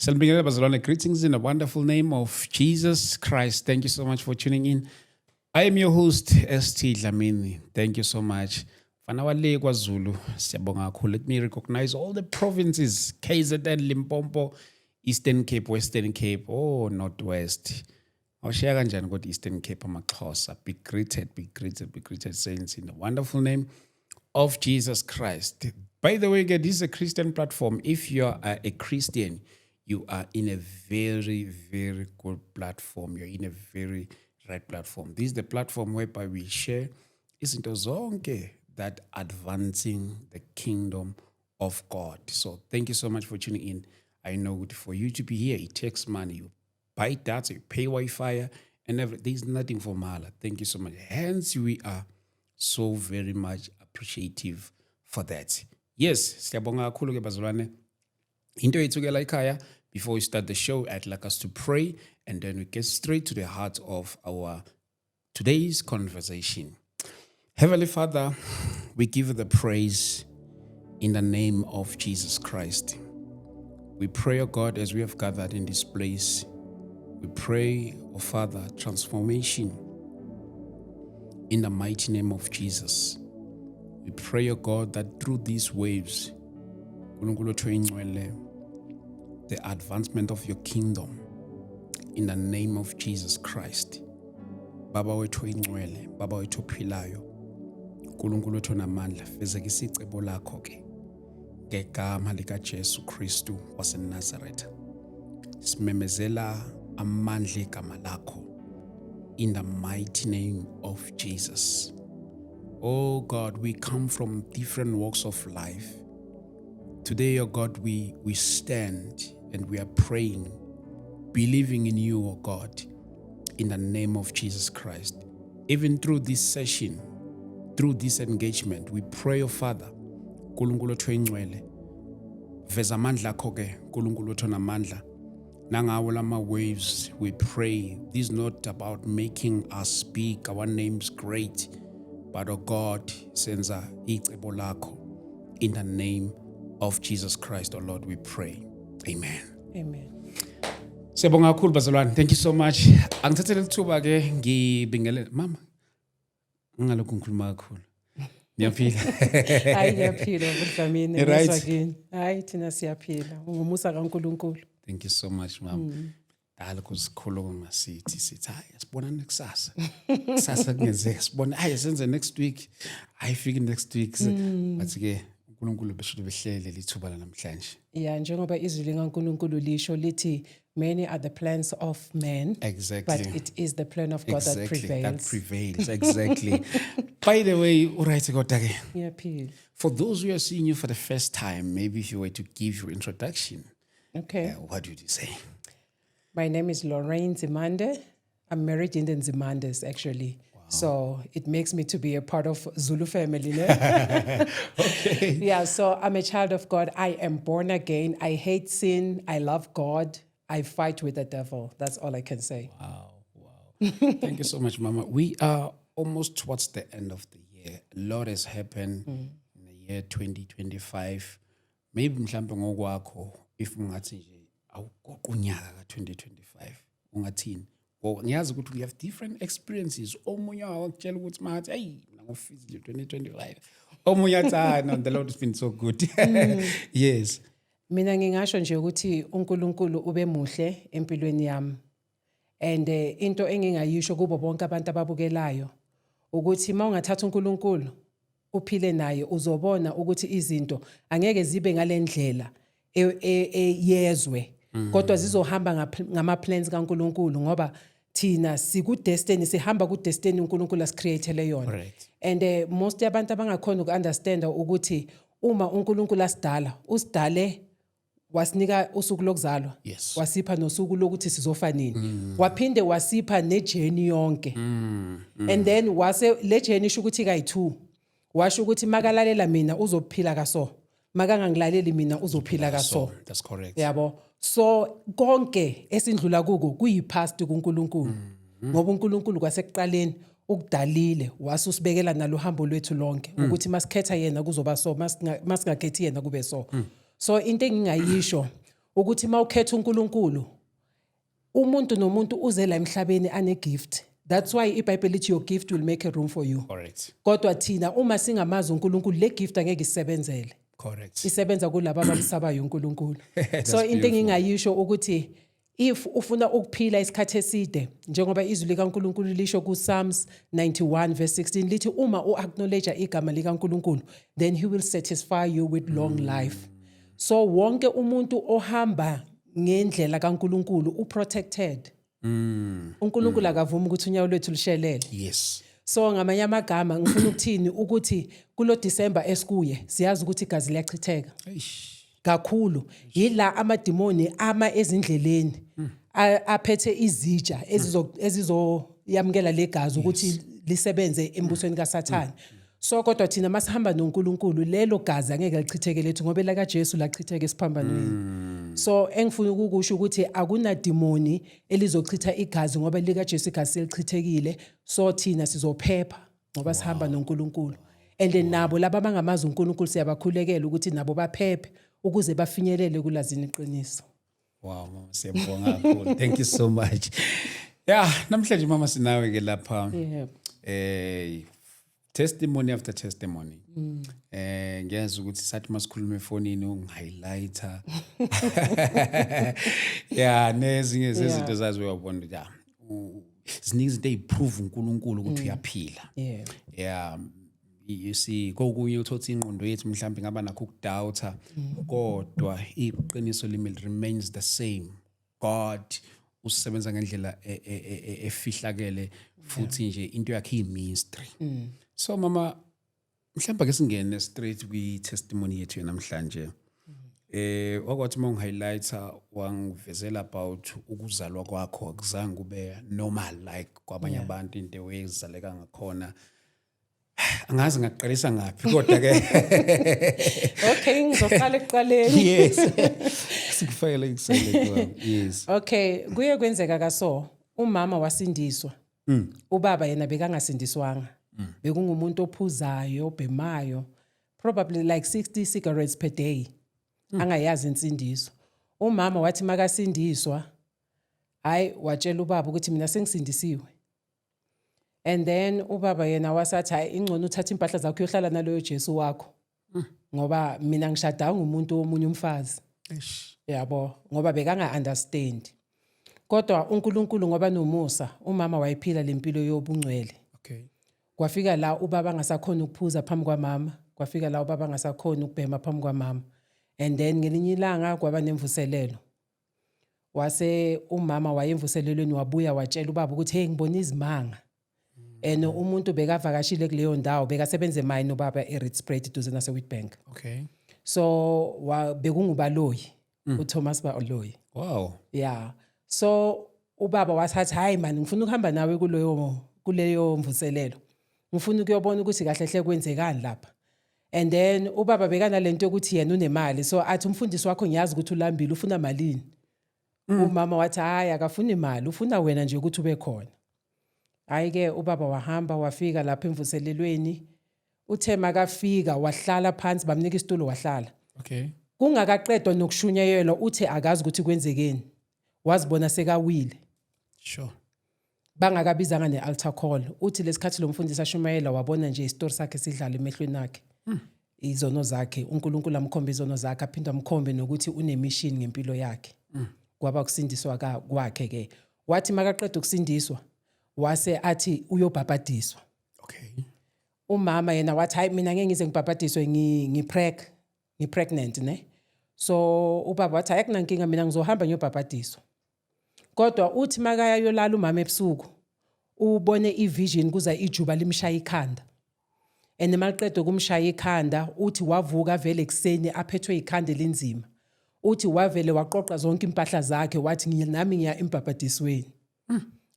Salbingelele bazalwane, greetings in the wonderful name of Jesus Christ. Thank you so much for tuning in. I am your host, ST Dlamini. Thank you so much. Fanawale kwaZulu, siyabonga kakhulu. Let me recognize all the provinces, KZN, Limpopo, Eastern Cape, Western Cape, Northwest. Awushiya kanjani kodwa Eastern Cape amaXhosa. Be greeted saints in the wonderful name of Jesus Christ. By the way, this is a Christian platform. If you are a Christian, you are in a very, very good platform. You're in a very right platform. This is the platform whereby we share izinto zonke that advancing the kingdom of God. So thank you so much for tuning in. I know for you to be here, it takes money. You buy data, you pay Wi-Fi, and everything. There's nothing for Mala. Thank you so much. Hence, we are so very much appreciative for that. Yes, siyabonga kakhulu ke bazalwane. Into yethu ke la ekhaya. Before we start the show, I'd like us to pray, and then we get straight to the heart of our today's conversation. Heavenly Father, we give you the praise in the name of Jesus Christ. We pray, O God, as we have gathered in this place, we pray, O Father, transformation in the mighty name of Jesus. We pray, O God, that through these waves, the advancement of your kingdom in the name of Jesus Christ. Baba wethu ingcwele, Baba wethu ophilayo, uNkulunkulu wethu namandla, fezekisa icebo lakho ke ngegama lika Jesu Kristu waseNazaretha. Simemezela amandla egama lakho in the mighty name of Jesus. Oh God, we come from different walks of life. Today, oh God, we stand and we are praying, believing in you, oh God, in the name of Jesus Christ. Even through this session, through this engagement, we pray, oh Father, Nkulunkulu wethu engcwele, veza amandla akho ke, Nkulunkulu wethu namandla. Nangawo lama waves, we pray. This is not about making us speak our names great, but oh God, senza icebo lakho in the name of Jesus Christ, oh Lord, we pray. Amen. Amen. Siyabonga kakhulu bazalwane. Thank you so much. Angithathele ithuba ke ngibingelele mama. Ngalokho ngikhuluma kakhulu. Niyaphila. Hayi ngiyaphila Dlamini ngizwakini. Hayi thina siyaphila. Ngumusa kaNkulunkulu. Thank you so much mama. Dala kusikhuluma sithi hayi sibonana kusasa. Kusasa kungenzeka sibona hayi senze next week. I figure next week. But ke uNkulunkulu besho behlele lithuba namhlanje. Yeah, njengoba izwi likaNkulunkulu lisho lithi many are the plans of men, exactly, but it is the plan of God that prevails. That prevails, exactly. By the way, alright, yeah, for those who are seeing you for the first time, maybe if you were to give your introduction, okay, what would you say? My name is Lorraine Zimande. I'm married in the Zimandes, actually. So it makes me to be a part of Zulu family. Okay. Yeah, so I'm a child of God. I am born again. I hate sin. I love God. I fight with the devil. That's all I can say. Wow. Thank you so much, Mama. We are almost towards the end of the year. A lot has happened in the year 2025. Maybe mhlambe ngokwakho if ungathi nje awuqoqunyaka ka2025 ungathini? Well, ngiyazi ukuthi we have different experiences. Omunye wakutshela ukuthi mathi hey ngofisa nje 2025. Omunye athi no, the Lord has been so good. Yes. Mina ngingasho nje ukuthi uNkulunkulu ube muhle empilweni yami. And into engingayisho kubo bonke abantu ababukelayo ukuthi mawungathatha uNkulunkulu uphile naye uzobona ukuthi izinto angeke zibe ngalendlela yezwe kodwa zizohamba ngama plans kaNkulunkulu ngoba thina siku-destiny sihamba ku-destiny uNkulunkulu asicreatele yona. Right. And most yabantu abangakhona uku-understanda ukuthi uma uNkulunkulu asidala usidale wasinika usuku lokuzalwa, yes, wasipha nosuku lokuthi sizofa nini, waphinde wasipha nejeni yonke. And then wase le jeni isho ukuthi kayi2 washo ukuthi makalalela mina uzophila kaso, makangangilaleli mina uzophila kaso. That's correct. Yabo. So konke esindlula kuko kuyipast kuNkulunkulu ngoba uNkulunkulu kwasekuqaleni ukudalile wasusibekela nalo hambo lwethu lonke ukuthi masikhetha yena kuzoba so, masingakhethi yena kube so. So into engingayisho ukuthi mawukhetha uNkulunkulu umuntu nomuntu uze la emhlabeni ane gift. That's why iBhayibheli lithi your gift will make a room for you. Correct. Kodwa thina uma singamazi uNkulunkulu le gift angeke isebenzele. Correct. Isebenza kulabo abamsabayo uNkulunkulu. That's So into beautiful. engingayisho ukuthi if ufuna ukuphila isikhathi eside njengoba izwi likaNkulunkulu lisho ku Psalms 91 verse 16 lithi uma uacknowledge igama likaNkulunkulu then he will satisfy you with long life. So wonke umuntu ohamba ngendlela kaNkulunkulu uprotected. uNkulunkulu akavumi ukuthi unyawo lwethu lishelele. Yes. So ngamanye amagama ngifuna ukuthini ukuthi kulo December esikuye siyazi ukuthi igazi liyachitheka kakhulu yila amadimoni ama ezindleleni aphethe izitsha ezizoyamukela legazi ukuthi lisebenze embusweni kaSathane. So kodwa thina masihamba noNkulunkulu lelo gazi angeke lichitheke lethu ngoba la kaJesu lachitheka esiphambanweni. So engifuna ukukusho ukuthi akuna demoni elizochitha igazi ngoba lika Jesu igazi selichithekile. So thina sizophepha ngoba sihamba noNkulunkulu. And then nabo laba abangamazi uNkulunkulu siyabakhulekela ukuthi nabo baphephe ukuze bafinyelele kulazini iqiniso. Wow, mama siyabonga kakhulu. Thank you so much. Yeah, namhlanje mama sinawe ke lapha. Testimony after testimony. Ngiyazi ukuthi sathi masikhuluma efonini ungihighlighter. Yeah, nezinye zezinto zazi uyabona ja. Ziningi izinto eziprove uNkulunkulu ukuthi uyaphila. Yeah. You see kokunye uthothi ingqondo yethu mhlawumbe ngaba nakho ukudoubta kodwa iqiniso limi remains the same. God usebenza ngendlela efihlakele futhi nje into yakhe iyimystery. So mama mhlawumbe ke singene straight kwi testimony yethu namhlanje. Wakwathi mongihighlighter wangivezela about ukuzalwa kwakho akuzange kube normal like kwabanye abantu into ewezaleka ngakhona. Angazi ngaqalisa ngapi kodwa ke Okay ngizoqala ekuqaleni. Yes. Sikufayela ikusele kwa. Yes. Okay kuye kwenzeka kaso umama wasindiswa. Ubaba yena bekangasindiswanga. Bekungumuntu ophuzayo obhemayo probably like 60 cigarettes per day. Angayazi insindiso. Umama wathi makasindiswa hayi watshela ubaba ukuthi mina sengisindisiwe. And then ubaba yena wasathi hayi ingcono uthatha impahla zakho uyohlala naloyo Jesu wakho. Ngoba mina ngishada ngumuntu womunye umfazi. Yabo ngoba bekanga understand. Kodwa uNkulunkulu ngoba nomusa umama wayiphila lempilo yobungcwele. Okay. Kwafika la ubaba ngasakhona ukuphuza phambi kwamama, kwafika la ubaba ngasakhona ukubhema phambi kwamama. And then ngelinye ilanga kwaba nemvuselelo. Wase umama wayemvuselelweni wabuya watshela ubaba ukuthi hey ngibona izimanga. And umuntu bekavakashile kuleyo ndawo bekasebenze mine nobaba eRitzspread duze nase Witbank. Okay. So bekungubaloyi uThomas Baloyi. Wow. Yeah. So ubaba wasathi hayi man ngifuna ukuhamba nawe kuleyo mvuselelo. Ngifuna ukuyobona ukuthi kahle hle kwenzekani lapha. And then ubaba bekanalento ukuthi yena unemali so athi umfundisi wakho ngiyazi ukuthi ulambile ufuna malini. Umama wathi hayi akafuni imali ufuna wena nje ukuthi ube khona. Ayike ubaba wahamba wafika lapha emvuselelweni uthe makafika wahlala phansi bamnika isitulo wahlala. Okay. Kungakaqedwa nokushunyayelwa uthe akazi ukuthi kwenzekeni. Wazibona sekawile. Sure. Bangakabizanga nealtar call uthi lesikhathi lo mfundisi ashumayela wabona nje istory sakhe sidlala emehlweni akhe. Izono zakhe uNkulunkulu amkhombe izono zakhe aphinda amkhombe nokuthi unemission ngempilo yakhe. Kwaba kusindiswa kwakhe ke. Wathi makaqeda ukusindiswa wase athi uyobhabhadiswa. Okay. Umama yena wathi hayi mina ngeke ngize ngibhabhadiswe ngipregnant ne. So ubaba wathi hayi kunankinga mina ngizohamba ngiyobhabhadiswa. Kodwa uthi makaya yolala umama ebusuku ubone ivision kuza ijuba limshaya ikhanda. And maliqedwe kumshaya ikhanda uthi wavuka vele ekseni aphethwe ikhanda elinzima. Uthi wavele waqoqa zonke impahla zakhe wathi nami ngiya embhabhadisweni.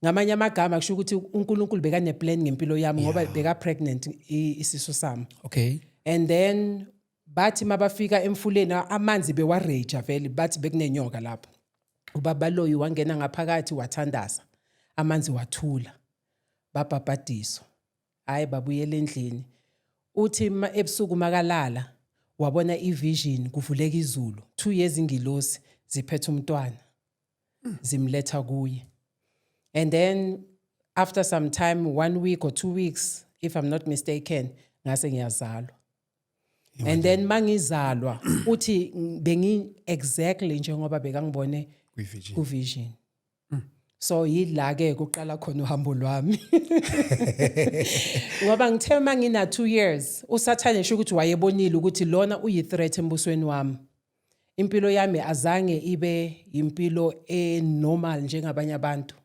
Ngamanye amagama kusho ukuthi uNkulunkulu bekane plan ngempilo yami ngoba beka pregnant isisu sami. Okay. And then bathi mabafika emfuleni amanzi bewarage vele bathi bekunenyoka lapho. Ubaba loyi wangena ngaphakathi wathandaza. Amanzi wathula. Babhabhadiswa. Hayi babuyela endlini. Uthi ebusuku makalala wabona ivision kuvuleka izulu. 2 years ingilosi ziphethe umntwana zimletha kuye. And then after some time, 1 week or 2 weeks, if I'm not mistaken, ngase ngiyazalwa. And then mangizalwa uthi bengi exactly njengoba bekangibone Kwi-vision. ku-vision. So yila ke kuqala khona uhambo lwami. Ngoba ngithe mangina 2 years uSathane esho ukuthi wayebonile ukuthi lona uyi-threat embusweni wami. Impilo yami azange ibe impilo normal njengabanye abantu.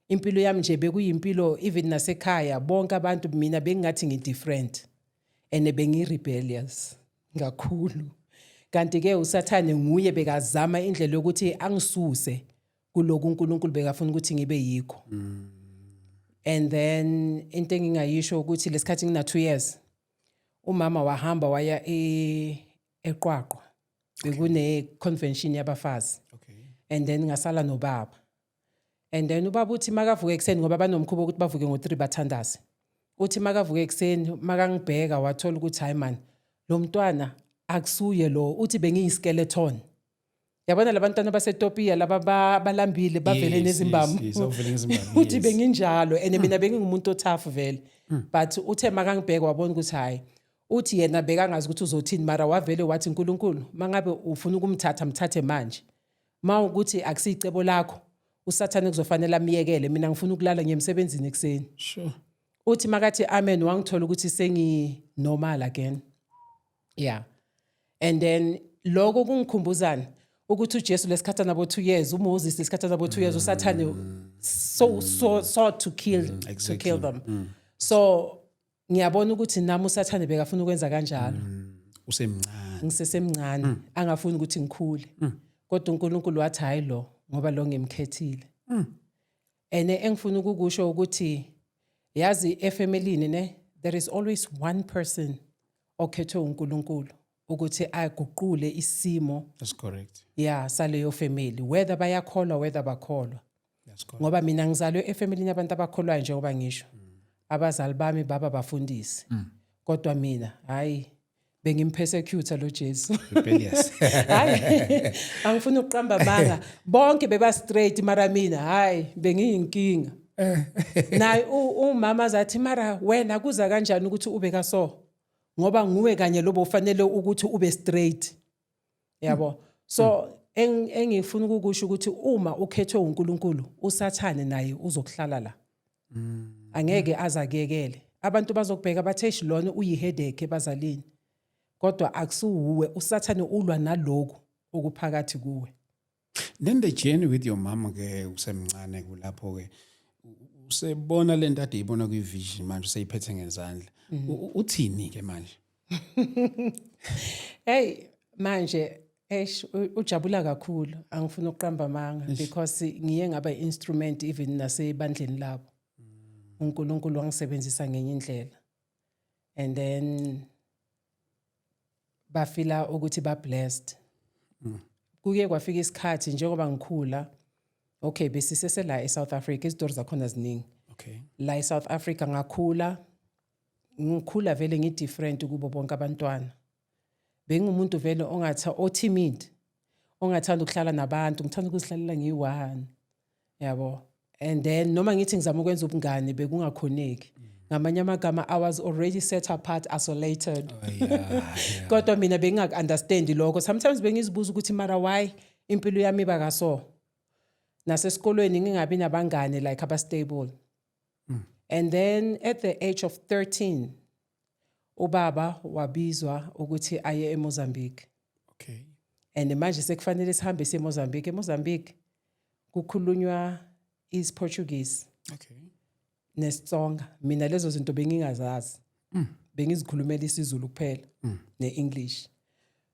Impilo yami nje bekuyimpilo even nasekhaya bonke abantu mina bengathi ngidifferent and bengi-rebellious kakhulu. Kanti ke uSathane nguye bekazama indlela yokuthi angisuse kuloku uNkulunkulu bekafuna ukuthi ngibe yikho. And then into engingayisho ukuthi lesikhathi ngina 2 years umama wahamba waya eQwaqwa bekune convention yabafazi. Okay. And then ngasala nobaba. And then ubaba uthi makavuka ekseni ngoba banomkhubo ukuthi bavuke ngo3 bathandaze. Uthi makavuka ekseni makangibheka wathola ukuthi hayi man lo mntwana akusuye lo uthi bengiyiskeleton. Yabona labantwana baseTopia laba balambile bavele nezimbambo. Yes, ovele nezimbambo. Uthi benginjalo and mina bengingumuntu othafu vele. But uthe makangibheka wabona ukuthi hayi uthi yena bekangazi ukuthi uzothini mara wavele wathi uNkulunkulu mangabe ufuna ukumthatha mthathe manje. Mawukuthi akusicebo lakho uSathane kuzofanele amiyekele mina ngifuna ukulala ngiyemsebenzini ekseni. Sure. Uthi makathi amen wangithola ukuthi sengi normal again. Yeah. And then lokho kungikhumbuzana ukuthi uJesu lesikhathi nabo 2 years uMoses lesikhathi nabo 2 years uSathane sought to kill exactly. to kill them. So ngiyabona ukuthi nami uSathane bekafuna ukwenza kanjalo. Usemncane. Ngisesemncane angafuni ukuthi ngikhule. Kodwa uNkulunkulu wathi hayi lo ngoba lo ngimkhethile. Engifuna ukukusho ukuthi yazi efamilini ne there is always one person okhethwe uNkulunkulu ukuthi aguqule isimo. That's correct. Yeah, saleyo family whether bayakholwa whether bakholwa. That's correct. Ngoba mina ngizalwe efamilini yabantu abakholwayo njengoba ngisho. Abazali bami baba bafundisi. Kodwa mina hayi bengimpersecute lo Jesu. Rebellious. Hayi angifuni ukuqamba banga bonke beba straight mara mina hayi bengiyinkinga. Naye umama zathi mara wena kuza kanjani ukuthi ube kaso ngoba nguwe kanye lobo ufanele ukuthi ube straight. Yabo. So engifuna ukukusho ukuthi uma ukhethwe uNkulunkulu uSathane naye uzokuhlala la. Angeke azakekele. Abantu bazokubheka batheshi lona uyiheadache ebazalini. Kodwa akusuwe uSathane ulwa naloko okuphakathi kuwe. Then the journey with your mama ke usemncane kulapho ke usebona lento ade ibona kwi-vision manje useyiphethe ngezandla. Uthini ke manje? Hey manje ujabula kakhulu angifuna ukuqamba manga because ngiye ngaba instrument even nasebandleni labo. uNkulunkulu wangisebenzisa ngenye indlela. And then bafila ukuthi ba blessed. Kuke kwafika isikhathi njengoba ngikhula okay besisese la eSouth Africa izitori zakhona ziningi. Okay. La eSouth Africa ngikhula vele ngidifferent kubo bonke abantwana. Bengumuntu vele timid. Ongathanda ukuhlala nabantu, ngithanda ukuzihlalela ngiyi-1. Yabo. And then noma ngithi ngizama ukwenza ubungane bekungakhoneki. Ngamanye amagama I was already set apart, isolated. Yeah. Kodwa mina bengingakunderstand lokho. Sometimes bengizibuza ukuthi mara why impilo yami bakaso. Nasesikolweni ngingabi nabangane like aba-stable. And then at the age of 13 ubaba wabizwa ukuthi aye eMozambique. Okay. And manje sekufanele sihambe eMozambique. eMozambique kukhulunywa Portuguese. Okay. NesiTsonga. Mina lezo zinto bengingazazi. Bengizikhulumela isiZulu kuphela neEnglish.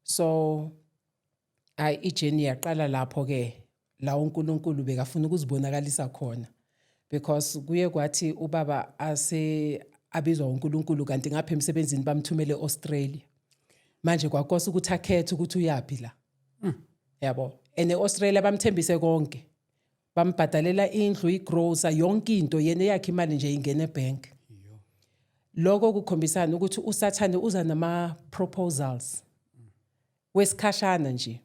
So ijourney yaqala lapho ke la uNkulunkulu bekafuna ukuzibonakalisa khona. Because kuye kwathi ubaba abizwa uNkulunkulu kanti ngapha emsebenzini bamthumele eAustralia. Manje kwakosa ukuthi akhethe ukuthi uyapi la. Yabo. eAustralia bamthembise konke. Bambhadalela indlu, igrocer, yonke into yena yakhe imali nje ingene ebank. Lokho kukhombisana ukuthi uSathane uza nama proposals. Wesikhashana nje.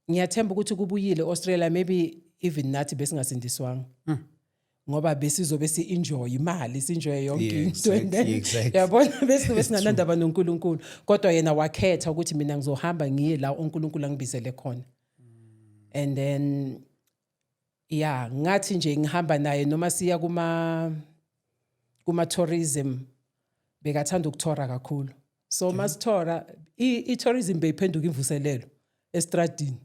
ngiyathemba ukuthi kubuyile Australia maybe even nathi besingasindiswanga. Ngoba besizobe si-enjoy imali, si-enjoy yonke Yeah, into and then exactly. yabona besinganandaba noNkulunkulu. Kodwa yena wakhetha ukuthi mina ngizohamba ngiye la uNkulunkulu angibizele khona. And then ngathi nje ngihamba naye noma siya kuma tourism bekathanda ukuthora kakhulu. So masithora i-tourism beyiphenduka imvuselelo estradini.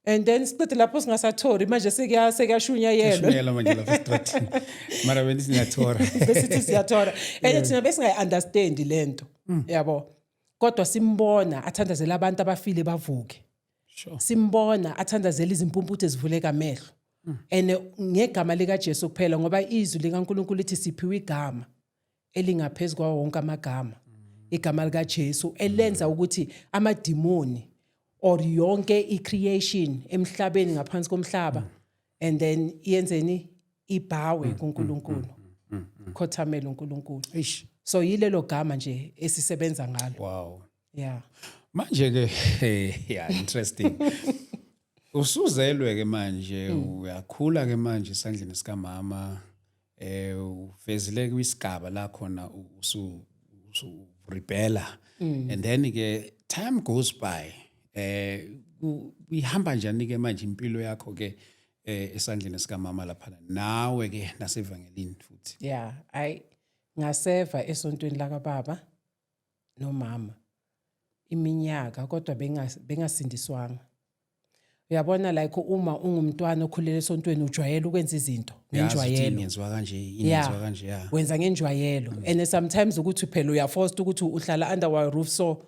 And then siqede lapho singasathori manje sekuyashunya yelo. Shuyela manje lapha estratini. Mara wena singathora. Besithi siyathora. And thina besingayi-understand lento. Yabo. Kodwa simbona athandazela abantu abafile bavuke. Sure. Simbona athandazela izimpumputhe ezivuleka amehlo. And ngegama lika Jesu kuphela ngoba izwi likaNkulunkulu lithi siphiwe igama elingaphezulu kwawo wonke amagama. Igama lika Jesu elenza ukuthi amadimoni or yonke i-creation emhlabeni ngaphansi komhlaba and then yenzeni ibhawe kuNkulunkulu. Khothamela uNkulunkulu. Eish. So yilelo gama nje esisebenza ngalo. Wow. Yeah. Manje ke interesting. Usuzelwe ke manje uyakhula ke manje esandleni sika mama ufezile kwisigaba la khona usu rebella and then ke time goes by uyihamba njani ke manje impilo yakho ke esandleni sika mama lapha nawe ke nasevangelini futhi. Yeah, ngaseva esontweni la kababa nomama iminyaka kodwa bengasindiswanga. Uyabona like uma ungumntwana okhulele esontweni ujwayela ukwenza izinto ngenjwayelo. Yenziwa kanje, inenziwa kanje ya. Wenza ngenjwayelo and sometimes ukuthi phela uya forced ukuthi uhlala under one roof so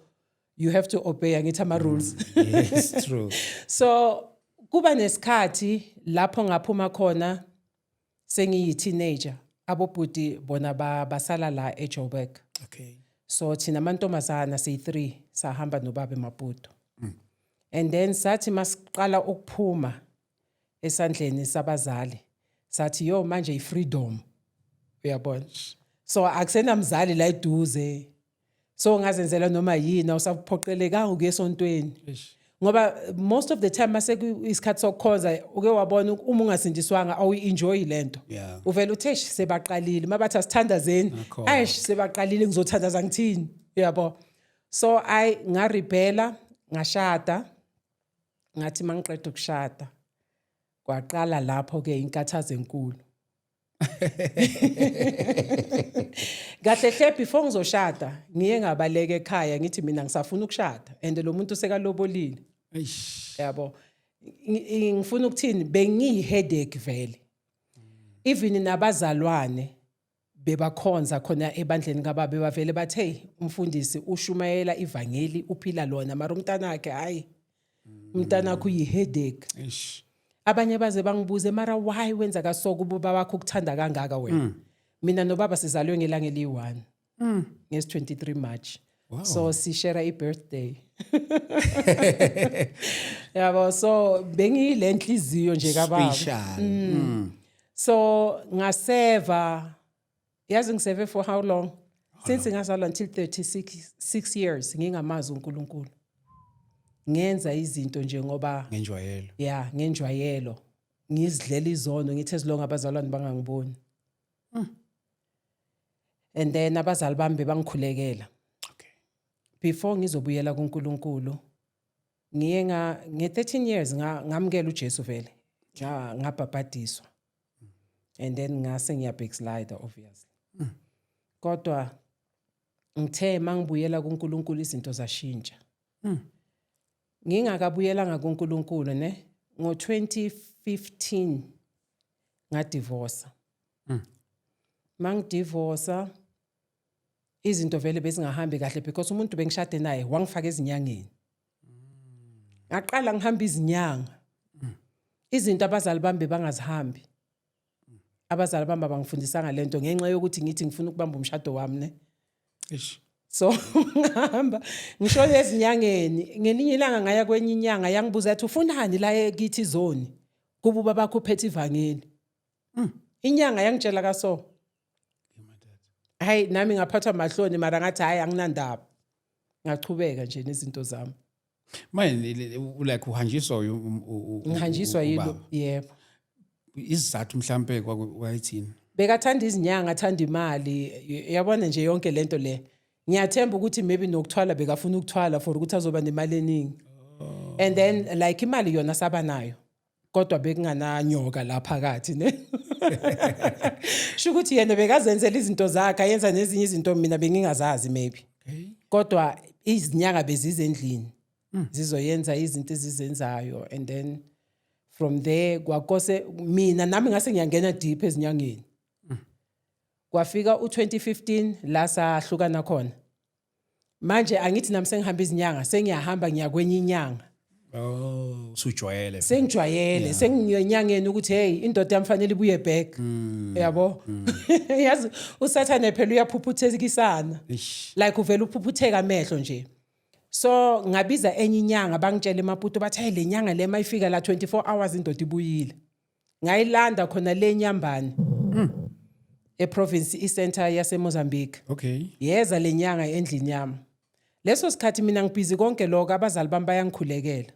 you have to obey angithi ama rules. Yes, true. So kuba nesikhathi lapho ngaphuma khona sengiyi teenager abobhuti bona basala la eJoburg. Okay. So thina amantombazana siyi3 sahamba nobaba eMaputo. And then sathi masiqala ukuphuma esandleni sabazali sathi yo manje ifreedom uyabona. So akusenamzali la eduze. So ngazenzela noma yini usaphoqeleka ukuya esontweni. Ngoba most of the time mase isikhathi sokukhonza uke wabona uma ungasindiswanga awu-enjoy lento. Yeah. Uvela uthesh sebaqalile mabathi asithandazeni ayish sebaqalile ngizothandaza ngithini yabo. So ngarebella ngashada ngathi mangiqeda ukushada kwaqala lapho ke inkathazo enkulu. Kahle hle before ngizoshada ngiye ngabaleka ekhaya ngithi mina ngisafuna ukushada and lo muntu sekalobolile. Eish. Yabo ngifuna ukuthini bengiyi-headache vele. Even nabazalwane bebakhonza khona ebandleni kaBaba bavele bathe hey umfundisi ushumayela ivangeli uphila lona mara umntana wakhe hayi umntana wakhe uyi-headache. Eish. Abanye baze bangibuze mara why wenza kasoko ubaba wakho ukuthanda kangaka wena. Mina nobaba sizalwe ngelanga eli1 ngesi-23 March. Wow. So sishare i-birthday. Yabo so bengiyile nhliziyo nje kaBaba. Special. So ngaseva yazi ngiseve for how long? Since ngazalwa until 36 years ngingamazi uNkulunkulu. Ngenza izinto nje ngoba Ngenjwayelo. yeah ngenjwayelo ngizidlela izono ngithi ezilonga abazalwane bangangiboni. And then abazali bami bangikhulekela. Okay. Before ngizobuyela kuNkulunkulu ngiye nge13 years ngamukela uJesu vele ngabhabhadiswa. And then ngase ngiya backslide obviously. Kodwa ngithe mangibuyela kuNkulunkulu izinto zashintsha. Ngingakabuyela kuNkulunkulu ne ngo2015 ngadivorce. Mangidivorce izinto vele bezingahambi kahle because umuntu bengishade naye wangifaka ezinyangeni. Ngaqala ngihamba izinyanga. Izinto abazali bami bangazihambi. Abazali bami bangifundisanga lento ngenxa yokuthi ngithi ngifuna ukubamba umshado wami ne. Eish. So ngihamba ngisho ezinyangeni ngelinye ilanga ngaya kwenye inyanga yangibuza ethi ufunani la kithi izoni kuba ubaba bakho uphethe ivangeli. Inyanga yangitshela kaso. Hayi nami ngaphathwa mahloni mara ngathi hayi anginandaba. Ngachubeka nje nezinto zami. Manje like uhanjiswa Ngihanjiswa yilo, ubaba. yebo. Isizathu mhlambe kwayithini? Bekathanda izinyanga, athanda imali. Yabona nje yonke lento le. Ngiyathemba ukuthi maybe nokuthwala bekafuna ukuthwala for ukuthi azoba nemali eningi. And then like imali yona saba nayo. Kodwa bekungananyoka la phakathi ne. Shukuthi yena bekazenzela izinto zakhe, ayenza nezinye izinto mina bengingazazi maybe. Okay. Kodwa izinyanga bezize endlini. Zizoyenza izinto ezizenzayo, and then from there kwakose mina nami ngase ngiyangena deep ezinyangeni. Kwafika u2015 la sahlukana khona. Manje angithi nami sengihamba izinyanga, sengiyahamba ngiyakwenye inyanga. Oh, sujwayele. Sengijwayele, sengiyenyangeni ukuthi hey indoda yamfanele ibuye back. Yabo? Yazi usathane phela uyaphuphuzekisana. Like uvela uphuphutheka amehlo nje. So ngabiza enye inyanga bangitshela eMaputo bathi hey lenyanga le mayifika la 24 hours indoda ibuyile. Ngayilanda khona lenyambane. eProvince iCenter yase Mozambique. Okay. Yeza lenyanga endlini yami. Leso sikhathi mina ngibhizi konke lokho abazali bami bayangikhulekela.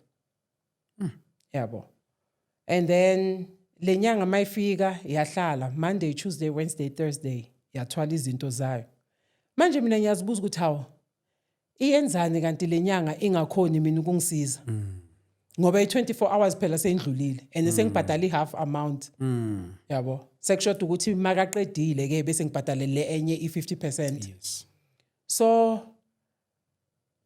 Yabo. And then lenyanga mayifika yahlala Monday, Tuesday, Wednesday, Thursday yathwala izinto zayo. Manje mina ngiyazibuza ukuthi hawo iyenzani kanti lenyanga ingakhoni mina ukungisiza. Ngoba i24 hours phela sendlulile and sengibhadala ihalf amount. Yabo. Sekushoda ukuthi makaqedile ke bese ngibhadale le enye i50%. Yes. So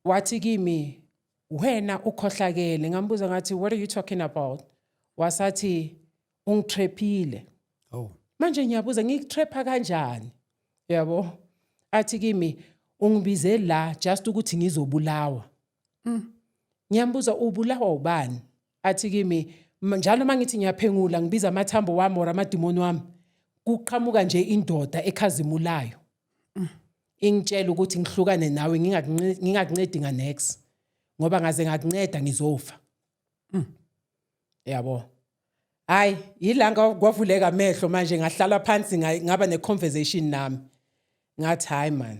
wathi kimi wena ukhohlakele, ngambuza ngathi what are you talking about? Wasathi ungitrephile. Oh. Manje ngiyabuza ngikutrepha kanjani? Yabo. Athi kimi ungibize la just ukuthi ngizobulawa. Ngiyambuza ubulawa ubani? Athi kimi njalo mangithi ngiyaphengula ngibiza amathambo wami or amadimoni wami kuqhamuka nje indoda ekhazimulayo. Ingitshela ukuthi ngihlukane nawe ngingakuncedi nganext ngoba ngaze ngakunceda ngizofa. Yabo. Hayi yilanga kwavuleka amehlo manje ngahlala phansi ngaba neconversation nami. Ngathi hayi man.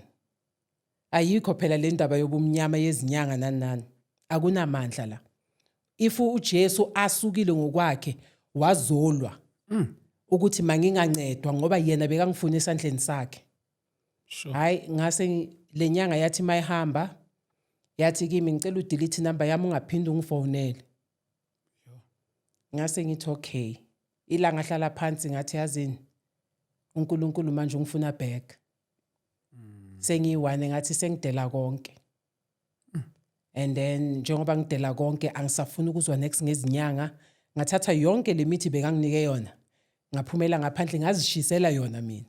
Ayikho phela le ndaba yobumnyama yezinyanga nani. Akunamandla la. Ifu uJesu asukile ngokwakhe wazolwa ukuthi mangingancedwa ngoba yena bekangifuna esandleni sakhe. Sure. Hayi ngase lenyanga yathi mayihamba yathi kimi ngicela udelete number yami ungaphindi ungifonele. Ngase ngithi okay. Ilanga hlala phansi ngathi yazini uNkulunkulu manje ungifuna back. Sengiyiwane ngathi sengidela konke. And then njengoba ngidela konke angisafuna ukuzwa next ngezinyanga ngathatha yonke lemithi bekanginike yona ngaphumela ngaphandle ngazishisela yona mina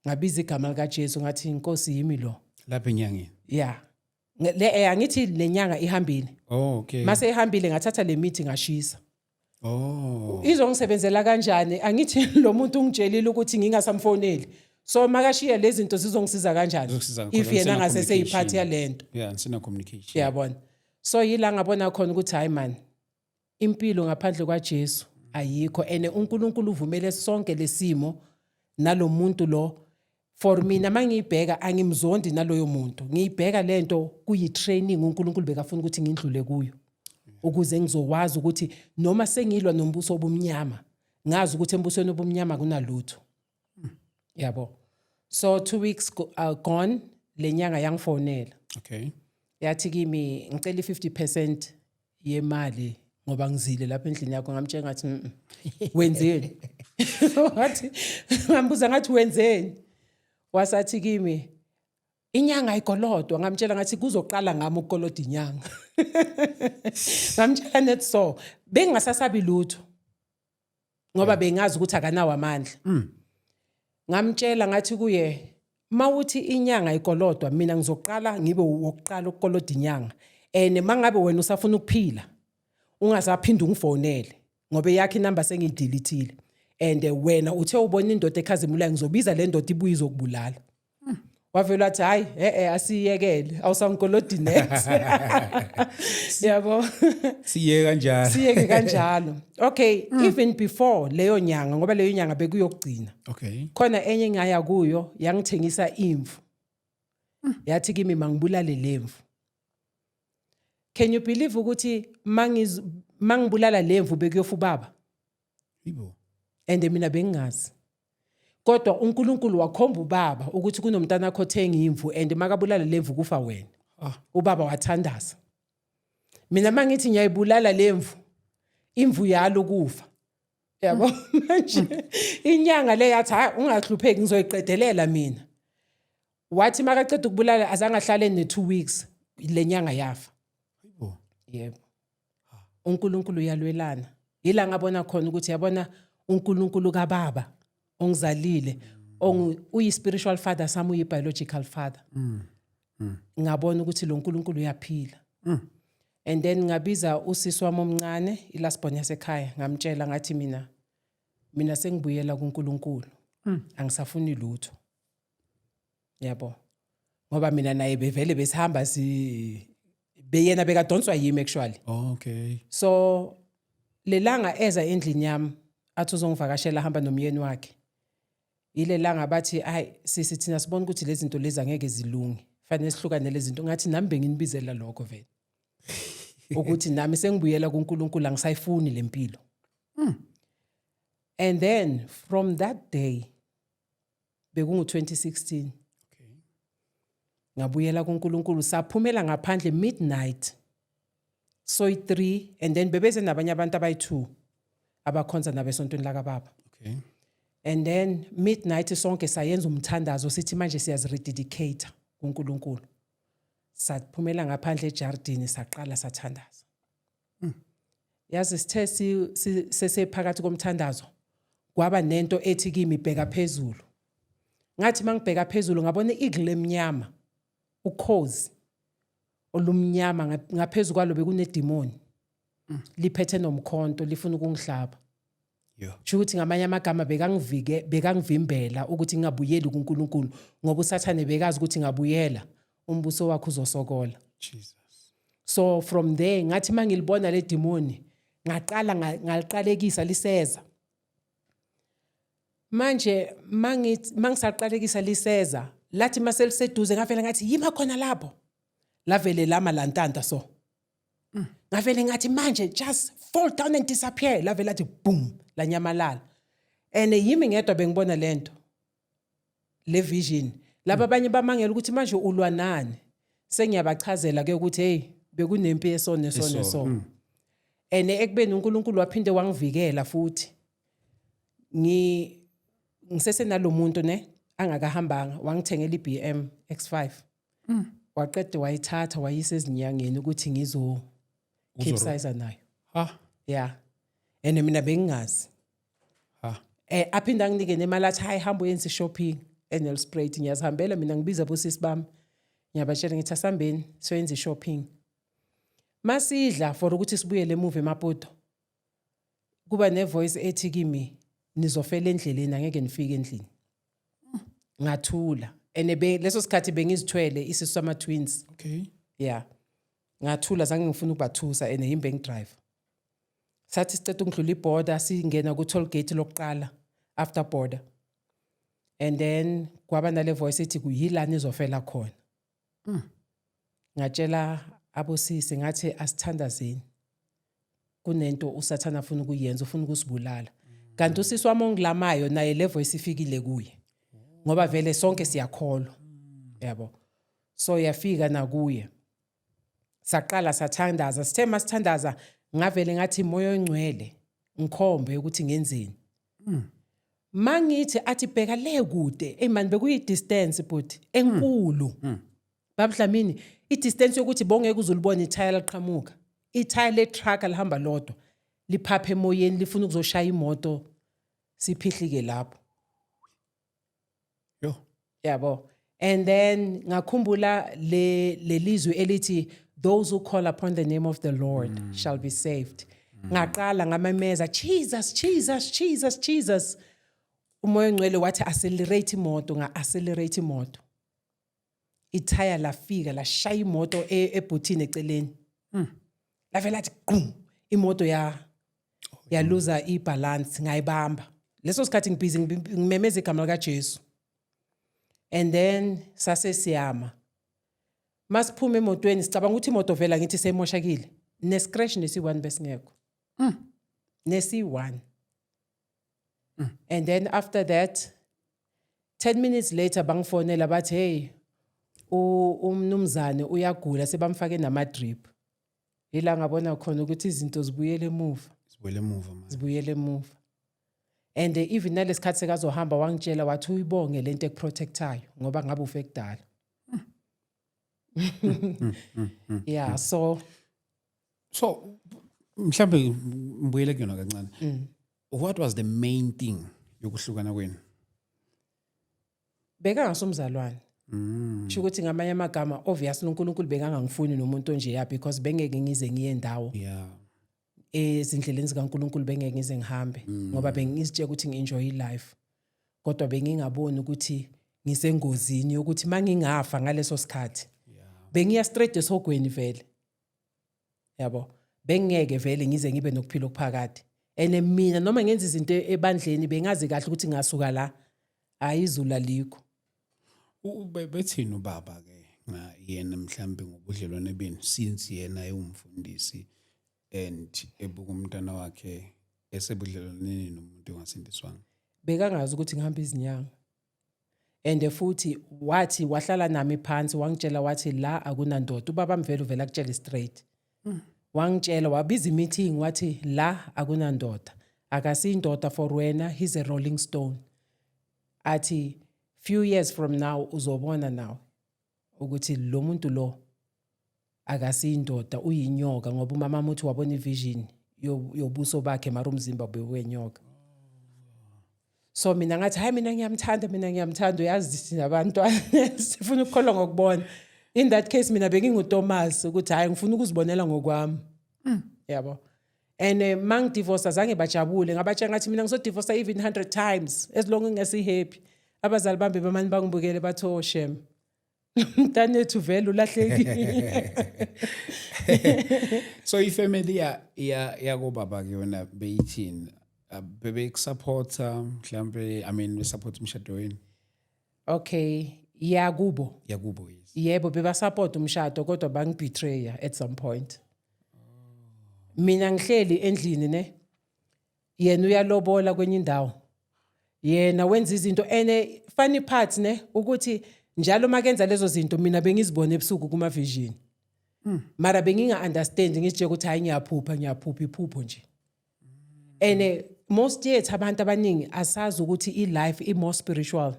ngabiza igama lika Jesu ngathi inkosi yimi lo Lapha enyangeni. yeah le angithi lenyanga ihambile. Oh, okay. Mase ihambile ngathatha lemithi ngashisa. Oh. Izongisebenzela kanjani angithi lo muntu ungitshelile ukuthi ngingasamfoneli so makashiya lezi zinto zizongisiza kanjani if yena ngase seyiphathi yalento. Yeah, sina communication. Yabona. So yila ngabona khona ukuthi hayi man impilo ngaphandle kwaJesu ayikho ene uNkulunkulu uvumele sonke lesimo nalomuntu lo for mina mangiyibheka angimzondi naloyo muntu ngiyibheka lento kuyi training uNkulunkulu bekafuna ukuthi ngindlule kuyo ukuze ngizokwazi ukuthi noma sengilwa nombuso obumnyama ngazi ukuthi embusweni obumnyama kunalutho. Yabo. So 2 weeks gone lenyanga yangifonela. Okay. Yathi kimi ngicela i50% yemali ngoba ngizile lapha endlini yakho ngamtshela ngathi wenzeni. Wathi ngambuza ngathi wenzeni. Wasathi kimi inyanga ayigolodwa ngamtshela ngathi kuzoqala ngami ukukoloda inyanga. Ngamtshela net so bengasasabi lutho ngoba bengazi ukuthi akanawo amandla. Ngamtshela ngathi kuye mawuthi inyanga ayigolodwa mina ngizoqala ngibe wokuqala ukukoloda inyanga mangabe wena usafuna ukuphila ungasaphinda ungifonele ngoba yakhe inamba sengidelethile wena uthe ubona indoda ekhazimulayo ngizobiza le ndoda ibuye izokubulala. Wavela athi hayi asiyekele awusangikolodi next. Yabo. Siye kanjalo. Siyeke kanjalo. Okay, even before leyo nyanga ngoba leyo nyanga bekuyokugcina. Okay. Khona enye ngaya kuyo yangithengisa imvu. Yathi kimi mangibulale lemvu. Can you believe ukuthi mangibulala lemvu bekuyofa ubaba? Yibo. And mina bengingazi. Kodwa uNkulunkulu wakhomba ubaba ukuthi kunomntana wakhe othenga imvu and makabulala lemvu kufa wena. Ubaba wathandaza. Mina mangithi ngiyayibulala lemvu, imvu yalo kufa. Yabo manje inyanga le yathi hayi ungahlupheki ngizoyiqedelela mina. Wathi makaqeda ukubulala azange ahlale ne2 weeks lenyanga yafa. Yibo. Yebo. uNkulunkulu uyalwelana. Yila ngabona khona ukuthi yabona uNkulunkulu kaBaba ongizalile, uyi spiritual father sami uyi biological father. Ngabona ukuthi lo uNkulunkulu uyaphila. And then ngabiza usisi wami omncane ilasbon yasekhaya ngamtshela ngathi mina sengibuyela kuNkulunkulu. Angisafuni lutho. Yabo. Ngoba mina naye bevele besihamba beyena bekadonswa yimi actually. Okay. So lelanga eza endlini yami athi uzongivakashela hamba nomyeni wakhe. Ile langa bathi hayi sisi thina sibona ukuthi lezi zinto lezi angeke zilunge. Fanele sihlukane lezi zinto ngathi nami benginibizela lokho vele. Ukuthi nami sengibuyela kuNkulunkulu angisayifuni lempilo. And then from that day bekungu 2016 ngabuyela kuNkulunkulu saphumela ngaphandle midnight soy 3 and then bebeze nabanye abantu abayi2 abakhonza nabesontweni la kaBaba. Okay. And then midnight sonke sayenza umthandazo sithi manje siyazirededicate kuNkulunkulu. Saphumela ngaphandle ejardini saqala sathandaza. Yazi sithe sesephakathi komthandazo kwaba nento ethi kimi bheka phezulu. Ngathi mangibheka phezulu ngabona igle emnyama ukhozi olumnyama ngaphezulu kwalo bekunedemoni liphethe nomkhonto lifuna ukungihlaba. Ukuthi ngamanye amagama bekangivimbela ukuthi ngingabuyeli kuNkulunkulu ngoba uSathane bekazi ukuthi ngabuyela umbuso wakhe uzosokola. Jesus. So from there ngathi mangilibona le demoni ngaqala ngaliqalekisa liseza. Manje mangisaqalekisa liseza lathi maseliseduze ngavela ngathi yima khona lapho. Lavele lama lantanta so. Ngavele ngathi manje just fall down and disappear. Lavela lathi boom lanyamalala. And yimi ngedwa bengibona lento. Le vision. Laba abanye bamangela ukuthi manje ulwa nani. Sengiyabachazela ke ukuthi hey bekunempi esone so. And ekubeni uNkulunkulu waphinde wangivikela futhi. Ngisese nalomuntu ne angakahambanga wangithengela iBM X5. Waqeda wayithatha wayisa ezinyangeni ukuthi ngizo capsize nayo. Yeah. And mina bengingazi. Aphinda anginike nemali athi hayi hamba uyenze shopping eNelspruit ngiyazihambela mina ngibiza bosisi bami. Ngiyabashela ngithi asambeni soyenze shopping. Masidla for ukuthi sibuyele emuva eMaputo. Kuba nevoice ethi kimi nizofela endleleni angeke nifike endlini. Ngathula. Ene leso sikhathi bengizithwele isisu sama twins. Okay. Yeah. Ngathula zange ngifuna ukubathusa ene yimbe ngidrive. Sathi sicela ukudlula iborder singena ku toll gate lokuqala after border. And then kwaba nale voice ethi kuyilana izofela khona. Ngatshela abosisi ngathi asithandazeni. Kunento uSathana afuna ukuyenza ufuna ukusibulala. Kanti usisi wami ongilamayo naye le voice ifikile kuye. Ngoba vele sonke siyakholwa. Yabo. So yafika na kuye. Saqala sathandaza sithe masithandaza ngavele ngathi moyo ongcwele ngikhombe ukuthi ngenzeni. Mangithi athi bheka le kude man bekuyi distance but enkulu. Babudlamini i-distance yokuthi bongeke uzulibona ithaya laqhamuka. Ithaya le truck alihamba lodwa liphaphe emoyeni lifuna ukuzoshaya imoto siphihlike lapho. Yabo. And then ngakhumbula le lizwi elithi those who call upon the name of the Lord shall be saved. Ngaqala ngamameza Jesus Jesus Jesus Jesus. Umoya ngcwele wathi accelerate imoto nga-accelerate imoto. Ithaya lafika lashaya imoto ebhuthini eceleni. Lavela lathi gqum imoto ya lose ibalance ngayibamba. Leso sikhathi ngibhizi ngimemeza igama lika Jesu. And then sase siyama. Masiphuma emotweni sicabanga ukuthi imoto vela ngithi semoshakile. Ne-scratch nesi-1 besingekho. Nesi-1. And then after that, 10 minutes later, bangifonela bathi, hey, umnumzane uyagula sebamfake nama-drip. Ila ngabona khona ukuthi izinto zibuyele emuva. Zibuyele emuva. And even nalesikhathi sekazohamba wangitshela wathi uyibonge lento ekuprotectayo ngoba ngabe ufe kudala. Yeah, so mhlambe mbuyele kuyona kancane. What was the main thing yokuhlukana kwenu? Beka ngasumzalwane. Sho ukuthi ngamanye amagama obviously uNkulunkulu bekangangifuni nomuntu nje ya because bengeke ngize ngiye endawo. Yeah. Ezindleleni zikaNkulunkulu bengeke ngize ngihambe ngoba bengizitshela ukuthi ngienjoy life. Kodwa bengingaboni ukuthi ngisengozini ukuthi mangingafa ngaleso sikhathi. Bengiya straight esogweni vele. Yabo. Bengeke vele ngize ngibe nokuphila okuphakade. Ene mina noma ngenza izinto ebandleni bengazi kahle ukuthi ngasuka la ayizula likho. Bethini ubaba ke nga yena mhlambe ngobudlelwane benu since yena ayumfundisi and ebuka umntana wakhe esebudlelwaneni nomuntu ongasindiswanga. Bekangazi ukuthi ngihamba izinyanga. And futhi wathi wahlala nami phansi wangitshela wathi la akunandoda ubaba mvelo vela akutshela straight. Wangitshela wabiza meeting wathi la akunandoda akasindoda for wena, he's a rolling stone. Athi few years from now uzobona now ukuthi lo muntu lo akasindoda uyinyoka ngoba umama muthi wabona ivision yobuso bakhe mara umzimba bewenyoka. So mina ngathi hayi mina ngiyamthanda uyazi nabantwana sifuna ukukholwa ngokubona. In that case mina benginguThomas ukuthi hayi ngifuna ukuzibonela ngokwami. Yabo. And mang divorce azange bajabule ngabatshela ngathi mina ngizodivorce even 100 times as long ngingasi happy. Abazali bami bamani bangibukele bathi oh shem. Mntanethu vele ulahlekile. So ifamily yako baba ke yona beyithini? Bebe supporta mhlambe I mean we support umshado wenu. Okay, yakubo yes. Yebo beba support umshado kodwa bangibetray at some point. Mina ngihleli endlini ne. Yena uyalobola kwenye indawo. Yena wenza izinto ene funny part ne ukuthi njalo makenza lezo zinto mina bengizibona ebusuku kuma vision. Mara benginga understand ngisije ukuthi hayi ngiyaphupha iphupho nje. And most yethu abantu abaningi asazi ukuthi i-life i-more spiritual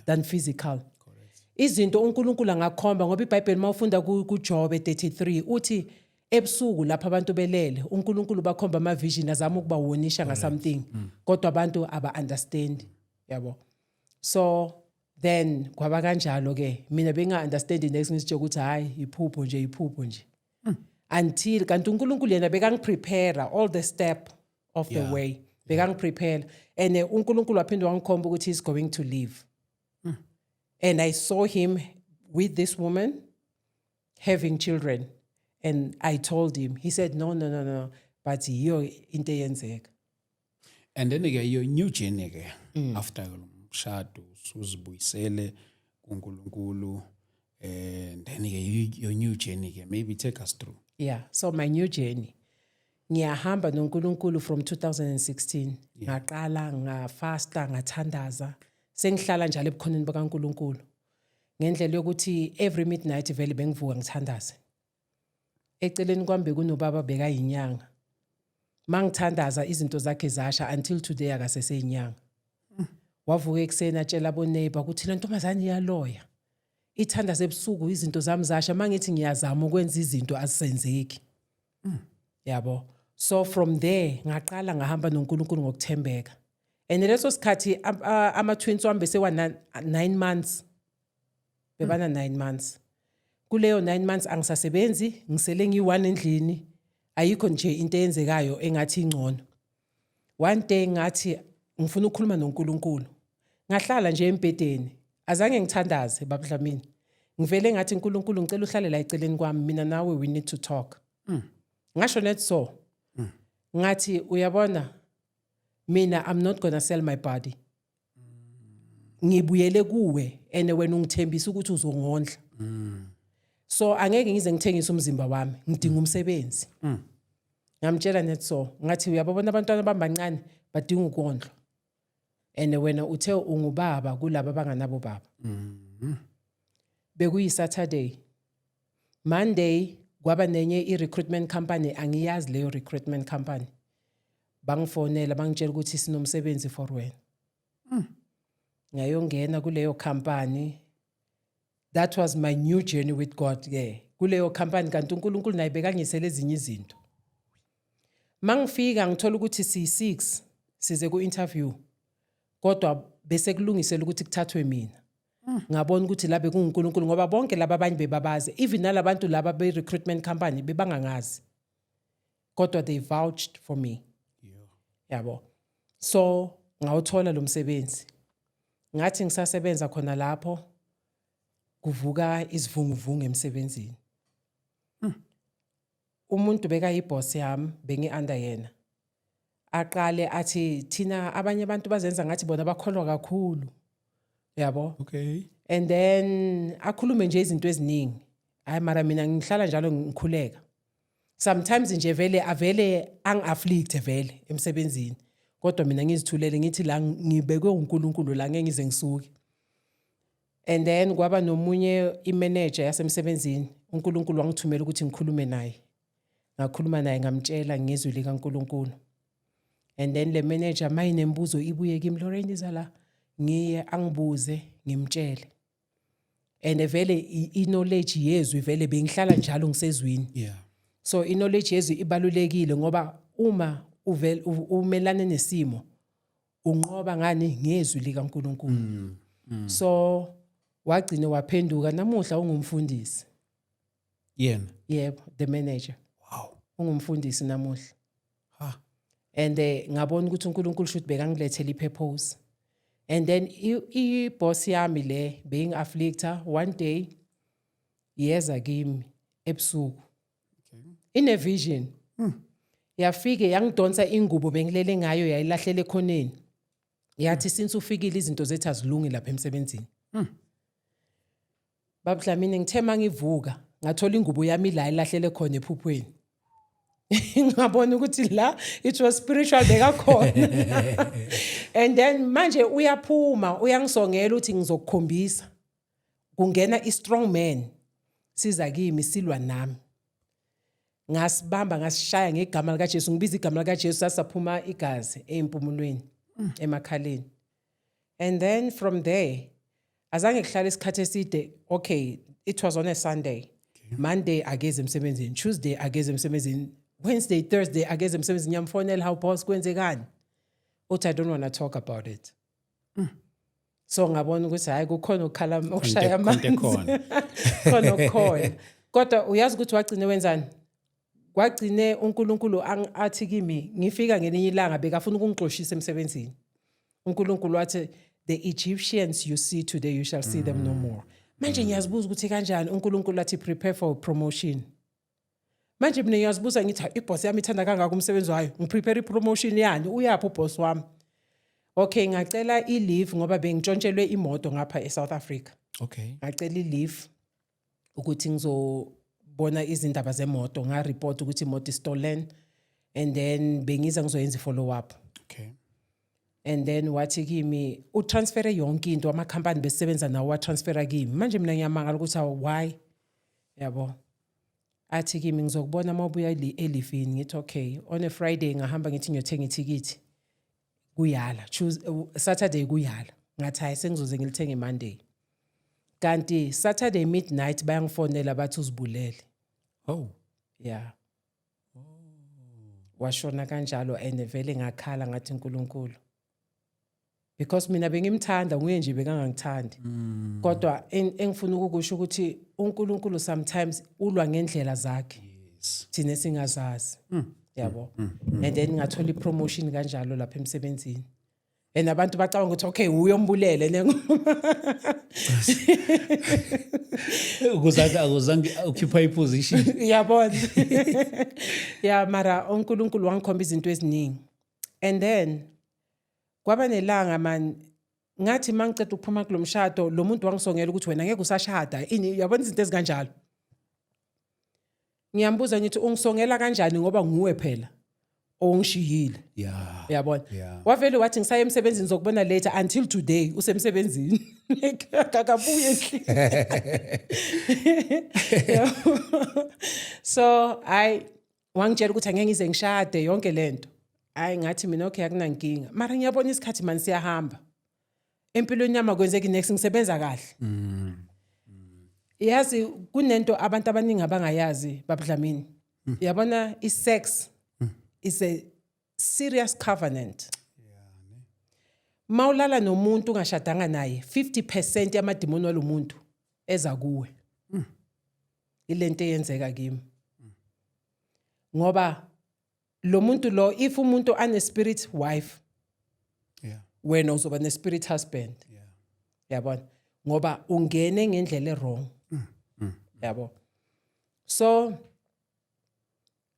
than physical. Izinto uNkulunkulu angakhomba ngoba iBhayibheli mawufunda kuJob 33 uthi ebusuku lapha abantu belele uNkulunkulu bakhomba ama vision azama ukubawonisha nga something kodwa abantu aba understand yabo. So then kwaba kanjalo ke mina benga understand next ngisitshe ukuthi hayi iphupho nje until kanti uNkulunkulu yena bekangiprepare all the step of the way bekangiprepare and uNkulunkulu waphinde wangikhomba ukuthi he's going to leave. And I saw him with this woman having children. And I told him, he said, no, but yiyo into eyenzeka. And then again, your new journey again, after umshado, uzibuyisele kuNkulunkulu, and then again, your new journey again, maybe take us through. Yeah, so my new journey. Ngiyahamba noNkulunkulu from 2016. Ngaqala ngafasta ngathandaza. Sengihlala njalo ebukhoneni bakaNkulunkulu. Ngendlela yokuthi every midnight vele bengivuka ngithandaze. Eceleni kwami bekunobaba bekayinyanga. Mangithandaza izinto zakhe zasha until today akaseseyinyanga. Wavuka ekseni atshela aboneighbor ukuthi le ntombazane iyaloya. Ithandaza ebusuku izinto zami zasha mangithi ngiyazama ukwenza izinto azisenzeki. Yabo. So from there ngaqala ngahamba noNkulunkulu ngokuthembeka. And leso sikhathi ama twins wami bese 9 months. Bebana 9 months. Kuleyo 9 months angisasebenzi, ngisele ngi1 endlini. Ayikho nje into eyenzekayo engathi ingcono. One day ngathi ngifuna ukukhuluma noNkulunkulu. Ngahlala nje empedeni. Azange ngithandaze babudlamini. Ngivele ngathi uNkulunkulu ngicela uhlale la eceleni kwami mina nawe we need to talk. Ngasho net so. Ngathi uyabona mina I'm not going to sell my body. Ngibuyele kuwe ene wena ungithembisa ukuthi uzongondla. So angeke ngize ngithengise umzimba wami, ngidinga umsebenzi. Ngamtshela nethi so, ngathi uyabona abantwana abancane badinga ukondlo. And wena uthe ungubaba kulabo abanganabo baba. Bekuyi Saturday. Monday kwaba nenye i-recruitment company, angiyazi leyo recruitment company. Bangifonela bangitshela ukuthi sinomsebenzi for wena. Ngayongena kuleyo company. That was my new journey with God. Yeah. Kuleyo company kanti uNkulunkulu naye bekangisele ezinye izinto. Mangifika ngithola ukuthi si6 size ku interview. Kodwa bese kulungisela ukuthi kuthathwe mina. Ngabona ukuthi la bekuNkulunkulu ngoba bonke laba abanye bebabazi, even nalabantu laba be recruitment company bebangangazi. Kodwa they vouched for me. Yabo. So ngawuthola lo msebenzi. Ngathi ngisasebenza khona lapho kuvuka isivunguvungu emsebenzini. Umuntu bekayiboss yami bengi-under yena. Aqale athi thina abanye abantu bazenza ngathi bona bakholwa kakhulu. Yabo. Okay. And then akhulume nje izinto eziningi. Hayi mara mina ngihlala njalo ngikhuleka. Sometimes nje avele ang-afflict vele emsebenzini. Kodwa mina ngizithulele ngithi la ngibekwe uNkulunkulu la ngeke ngize ngisuke. And then kwaba nomunye imanager yasemsebenzini, uNkulunkulu wangithumela ukuthi ngikhulume naye. Ngakhuluma naye ngamtshela ngezwi likaNkulunkulu. And then le manager mayinembuzo ibuye kimi, Lorraine izala ngiye angibuze ngimtshele. And vele i-knowledge yezwi vele bengihlala njalo ngisezwini. Yeah. So i-knowledge yezwi ibalulekile ngoba uma umelane nesimo unqoba ngani ngezwi likaNkulunkulu. So wagcina waphenduka namuhla ungumfundisi. Yena. Yebo, the manager. Wow. Ungumfundisi namuhla. Ha. And ngabona ukuthi uNkulunkulu should bekangilethele ipurpose. And then i-boss yami le being afflicta one day yeza kimi ebusuku. In a vision. Yafike yangidonsa ingubo bengilele ngayo yayilahlela ekhoneni. Yathi since ufikile izinto zethu azilungi lapha emsebenzini. Babudlamini ngithe mangivuka ngathola ingubo yami la ilahlele khona ephuphweni. Ngabona ukuthi la it was spiritual bekakhona. And then manje uyaphuma uyangisongela uthi ngizokukhombisa. Kungena i-strong man siza kimi silwa nami. Ngasibamba ngasishaya ngegama lika Jesu, ngibiza igama lika Jesu sasaphuma igazi empumulweni emakhaleni. And then from there azange kuhlala isikhathi eside. Okay, it was on a Sunday. Monday ageze emsebenzini, Tuesday ageze emsebenzini, Wednesday, Thursday ageze emsebenzini, ngiyamfonela how boss kwenzekani. Uthi I don't want to talk about it. So ngabona ukuthi hayi kukhona ukukhala okushaya amanzi. Khona ukukhona. Kodwa uyazi ukuthi wagcina wenzani? Kwagcine uNkulunkulu athi kimi ngifika ngelinye ilanga bekafuna ukungixoshisa emsebenzini. uNkulunkulu wathi the Egyptians you see today you shall see them no more. Manje ngiyazibuza ukuthi kanjani uNkulunkulu athi prepare for promotion. Manje mina ngiyazibuza ngithi iboss yami ithanda kangaka umsebenzi wayo, ngiprepare ipromotion yani, uyaphi uboss wami? Okay, ngacela i-leave ngoba bengitshontshelwe imoto ngapha eSouth Africa. Okay. Ngacela i-leave ukuthi ngizobona izindaba zemoto, nga-report ukuthi imoto is-stolen, and then bengiza ngizoyenza i-follow up. Okay. And then wathi kimi utransfere yonke into amakhampani besebenza nawo watransfera kimi. Manje mina ngiyamangala ukuthi why? Yabo. Athi kimi ngizokubona mawubuya elifini. Ngithi okay, on a Friday ngahamba ngithi ngiyothenga ithikithi. Kuyala, Saturday kuyala. Ngathi hayi sengizoze ngilithenge Monday. Kanti Saturday midnight bayangifonela bathi uzibulele. Oh. Yeah. Washona kanjalo and vele ngakhala ngathi uNkulunkulu. Because mina bengimthanda nguye nje bekangangithandi. Kodwa engifuna ukusho ukuthi uNkulunkulu sometimes ulwa ngendlela zakhe. Yes. Thina singazazi. Yabo. And then ngathola ipromotion kanjalo lapha emsebenzini. And abantu bacabanga ukuthi okay uyombulele Ukuzange occupy position. Yabona. Yeah, mara uNkulunkulu wangikhomba izinto eziningi. And then kwaba nelanga man ngathi mangicela ukuphuma kulomshado lo muntu wangisongela ukuthi wena ngeke usashada ini, yabona izinto ezikanjalo. ngiyambuza ngithi ungisongela kanjani ngoba nguwe phela ongishiyile. Yeah. Uyabona? Yeah. Wavele wathi ngisaye emsebenzini zokubona later until today usemsebenzini. Akabuye endlini. So wangitshela ukuthi angeke ngize ngishade yonke lento. Ngathi mina okay akunankinga. Mara ngiyabona isikhathi manje siyahamba. Empilweni yami akwenzeki next ngisebenza kahle. Yazi kunento abantu abaningi abangayazi baBdlamini. Yabona isex is a serious covenant. Mawulala nomuntu ungashadanga naye 50% yamadimoni walomuntu eza kuwe. Ilento eyenzeka kimi. Ngoba lo muntu lo if umuntu ane spirit wife wena uzoba ne spirit husband. Yabona? Ngoba ungene ngendlela errong. Yabo. So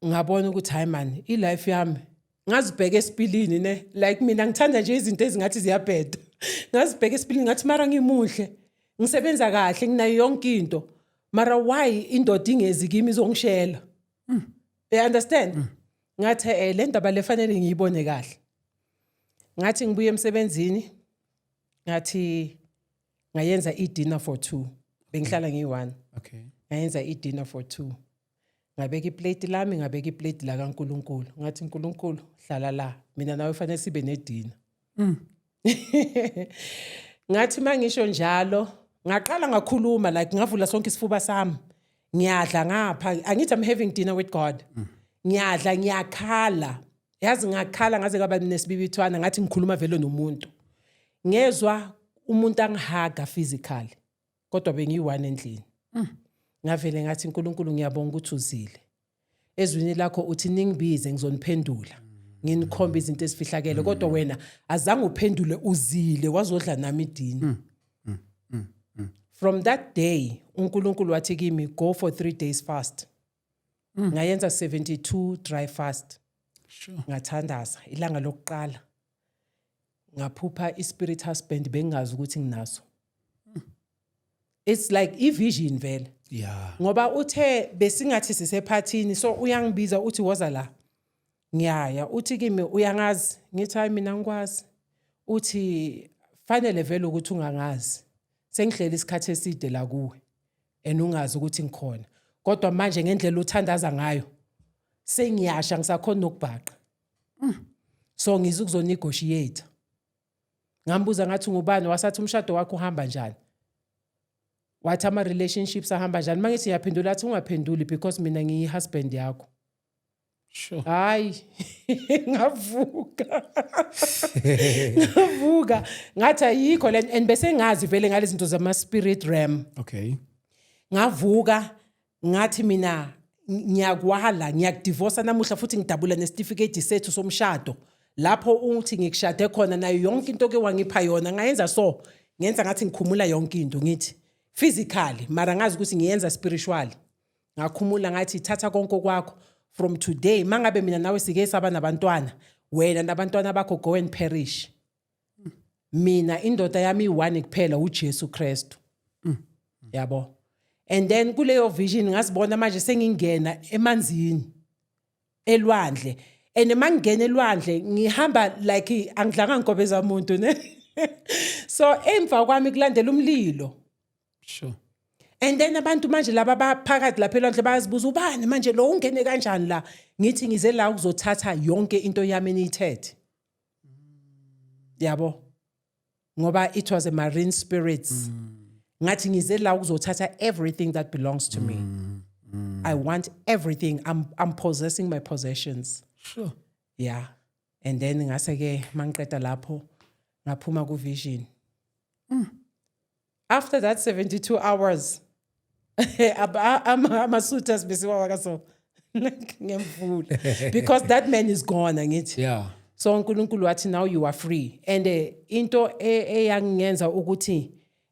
ngabona ukuthi hayi man ilife yami ngazibheka esipilini ne like mina ngithanda nje izinto ezingathi ziyabheda. Ngazibheka esipilini ngathi mara ngimuhle ngisebenza kahle nginayo yonke into mara why indoda ingezi kimi izongishela. You understand? Ngathi le ndaba lefanele ngiyibone kahle. Ngathi ngibuye emsebenzini ngathi ngayenza dinner for 2 bengihlala ngi1. Okay. Ngayenza dinner for 2 ngabeka iplate lami ngabeka iplate la kaNkuluNkulu ngathi uNkulunkulu hlala la mina nawe fanele sibe nedina. Ngathi mangisho njalo ngaqala ngakhuluma like ngavula sonke isifuba sami ngiyadla ngapha angithi I'm having dinner with God. Ngiyadla ngiyakhala yazi ngakhala ngaze kaba nesibibithwana ngathi ngikhuluma vele nomuntu ngezwa umuntu angihaga physically kodwa bengiyi1 endlini. Ngavele ngathi uNkulunkulu ngiyabonga ukuthi uzile ezwini lakho uthi ningibize ngizoniphendula nginikhomba izinto ezifihlakele kodwa wena azange uphendule uzile wazodla nami idini. From that day uNkulunkulu wathi kimi go for 3 days fast. Ngayenza 72 dry fast. Sure. Ngathandaza ilanga lokuqala ngaphupha ispirit husband bengazi ukuthi nginaso. It's like vision vele. Yeah. Ngoba uthe besingathi sisephathini so uyangibiza uthi woza la. Ngiyaya uthi kimi uyangazi ngithi hayi mina ngikwazi. Uthi fanele vele ukuthi ungangazi. Sengihlela isikhathi eside la kuwe ungazi ukuthi ngikhona. Kodwa manje ngendlela uthandaza ngayo sengiyasha ngisakhona ukubhaqa. So ngizonegotiate. Ngambuza ngathi ngubani wasathi umshado wakho uhamba njani? Wathi ama relationships ahamba njani? Mangithi yaphendula athi ungaphenduli because mina ngiyi husband yakho. Sure. Hayi ngavuka. Ngavuka ngathi ayikho le and bese ngazi vele ngale zinto zama spirit realm. Okay. Ngavuka ngathi mina ngiyakwala ngiyadivorce namuhla futhi ngidabula necertificate sethu somshado lapho uthi ngikushade khona nayo yonke into ke wangipha yona ngayenza so ngenza ngathi ngikhumula yonke into ngithi physically mara ngazi ukuthi ngiyenza spiritually ngakhumula ngathi thatha konke kwakho from today mangabe mina nawe sike saba nabantwana wena nabantwana bakho go and perish mina indoda yami i1 kuphela uJesu Kristu. Yabo. And then kuleyo vision ngasibona manje sengingena emanzini elwandle and mangena elwandle ngihamba like angidlanga ngikobeza umuntu ne. So emva kwami kulandela umlilo. Sure. And then abantu manje laba baphakathi lapha elwandle bayazibuza ubani manje lo ungene kanjani la ngithi ngize la ukuzothatha yonke into yami eniyithethe. Yabo. Ngoba it was a marine spirits. Ngathi ngize la ukuzothatha everything that belongs to me. I want everything. I'm possessing my possessions. Sure. Yeah. And then ngase ke mangiqeda lapho ngaphuma ku vision. After that 72 hours amasutas besiwa wakaso like ngiyamvula because that man is gone angithi. Yeah. So uNkulunkulu wathi now you are free and into eyangenza ukuthi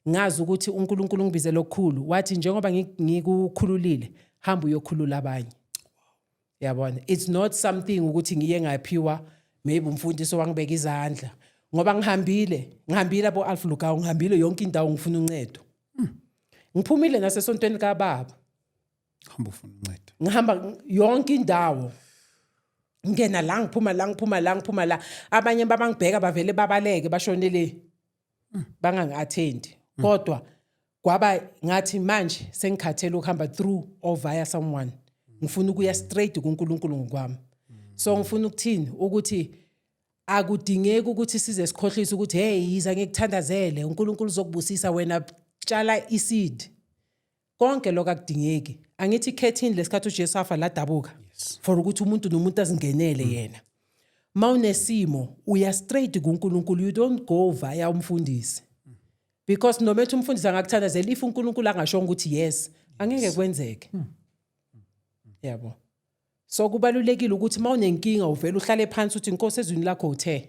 ngazi ukuthi uNkulunkulu ngibizela okukhulu wathi njengoba ngikukhululile hamba uyokhulula abanye. Yabona it's not something ukuthi ngiye ngaphiwa maybe umfundisi wangibeka izandla ngoba ngihambile abo Alpha Lukau ngihambile yonke indawo ngifuna uncedo. Ngiphumile nasesontweni kaBaba. hamba ufuna uncedo. ngihamba yonke indawo ngena la ngiphuma la abanye babangibheka bavele babaleke bashonele bangangi-attend kodwa kwaba ngathi manje sengikhathele ukuhamba through or via someone ngifuna ukuya straight kuNkulunkulu ngokwami so ngifuna ukuthini ukuthi akudingeki ukuthi size sikhohlise ukuthi hey yiza ngikuthandazele uNkulunkulu uzokubusisa wena tshala iseed konke lokho akudingeki angithi khethini lesikhathi uJesu afa la dabuka for ukuthi umuntu nomuntu azingenele yena mawunesimo uya straight kuNkulunkulu you don't go via umfundisi because noma ethi umfundisi angakuthandazela if uNkulunkulu angasho ukuthi yes angeke kwenzeke yabo so kubalulekile ukuthi mawunenkinga uvela uhlale phansi uthi inkosi ezwini lakho uthe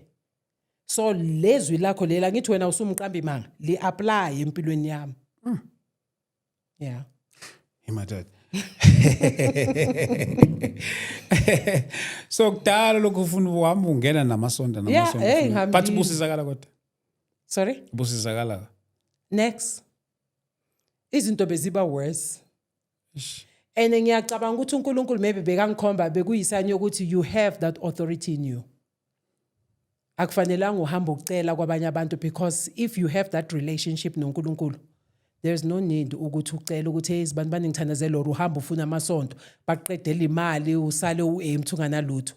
so lezwi lakho lela ngithi wena usumqamba imanga li apply empilweni yami yeah Imadod. So kudala lokho ufuna uhamba ungena namasonto but busizakala kodwa. Sorry? Busizakala. Next. Izinto beziba worse. And ngiyacabanga ukuthi uNkulunkulu maybe bekangikhomba bekuyisani yokuthi you have that authority in you. Akufanelanga uhamba ucela kwabanye abantu because if you have that relationship noNkulunkulu there's no need ukuthi ucela ukuthi izibani baningithandazela or uhamba ufuna amasonto baqedela imali usale uempty unganalutho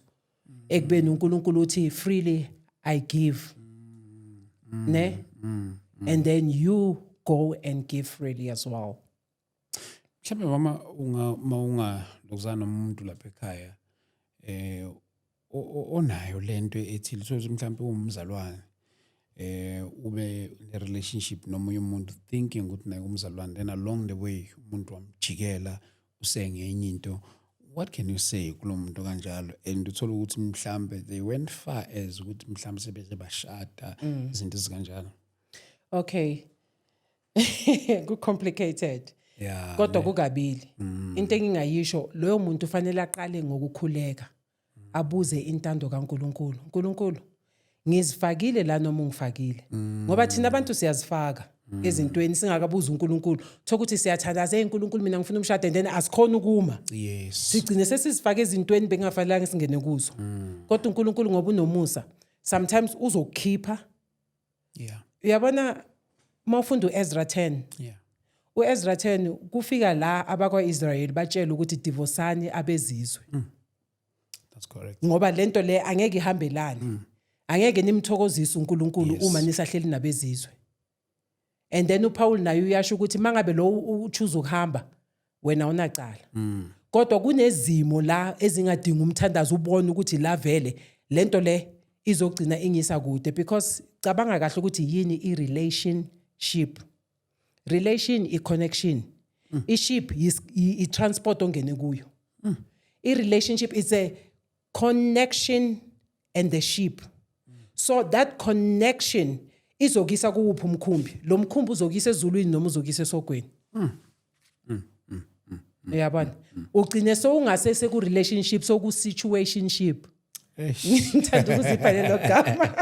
ekubeni uNkulunkulu uthi freely I give ne and then you go and give freely as well. Mhlawumbe mama unga lokuzana nomuntu lapha ekhaya onayo lento ethile so mhlawumbe umzalwane ube ne relationship nomunye umuntu thinking ukuthi naye umzalwane then along the way umuntu wamjikela usengenye into what can you say kulomuntu kanjalo and uthola ukuthi mhlawumbe they went far as ukuthi mhlawumbe sebeze bashada izinto ezikanjalo. Okay. Ku complicated. Yeah. Kodwa kukabili. Into engingayisho loyo muntu ufanele aqale ngokukhuleka. Abuze intando kaNkulunkulu. uNkulunkulu ngizifakile la noma ungifakile. Ngoba thina abantu siyazifaka ezintweni singakabuza uNkulunkulu. Thokuthi ukuthi siyathandaza uNkulunkulu mina ngifuna umshado and then asikhona ukuma. Yes. Sigcine sesizifaka ezintweni bengafanelanga singene kuzo. Kodwa uNkulunkulu ngoba unomusa sometimes uzokukhipha. Yeah. Uyabona mawufunda uEzra 10. Yeah. uEzra 10 kufika la abakwaIsrael batshela ukuthi divorceani abezizwe. That's correct. Ngoba lento le angeke ihambelane. Angeke nimthokozise uNkulunkulu uma nisahleli nabezizwe. And then uPaul naye uyasho ukuthi mangabe lo uchoose ukuhamba wena unacala. Kodwa kunezimo la ezingadinga umthandazo ubone ukuthi la vele lento le izogcina ingisa kude because cabanga kahle ukuthi yini i-relationship. Relation i-connection. I-ship i-transport ongene kuyo. I-relationship is a connection and the ship. So that connection izogisa kuwuphi umkhumbi. Lo mkhumbi uzogisa ezulwini noma uzogisa esogweni. Uyabona? Ugcine so ungasese ku relationship so ku situationship. Ngithanda ukuzibhalela lo gama.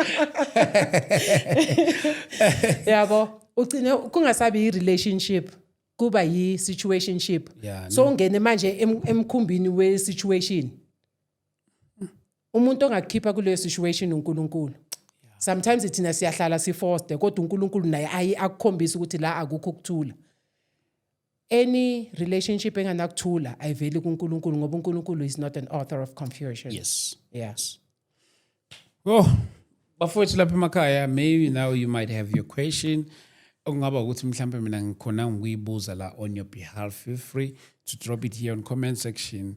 Yabo, ugcine kungasabi i-relationship kuba yi-situationship. So ungene manje emkhumbini we-situation. Umuntu ongakhipha kuleyo situation uNkulunkulu. Sometimes ithina siyahlala siforced kodwa uNkulunkulu naye akukhombisa ukuthi la akukho ukuthula. Any relationship enganakuthula ayiveli kuNkulunkulu ngoba uNkulunkulu is not an author of confusion. Yes. Yes. Oh, bafowethu lapha emakhaya maybe now you might have your question. Ongaba ukuthi mhlawumbe mina ngikhona ngikuyibuza la on your behalf. Feel free to drop it here on comment section.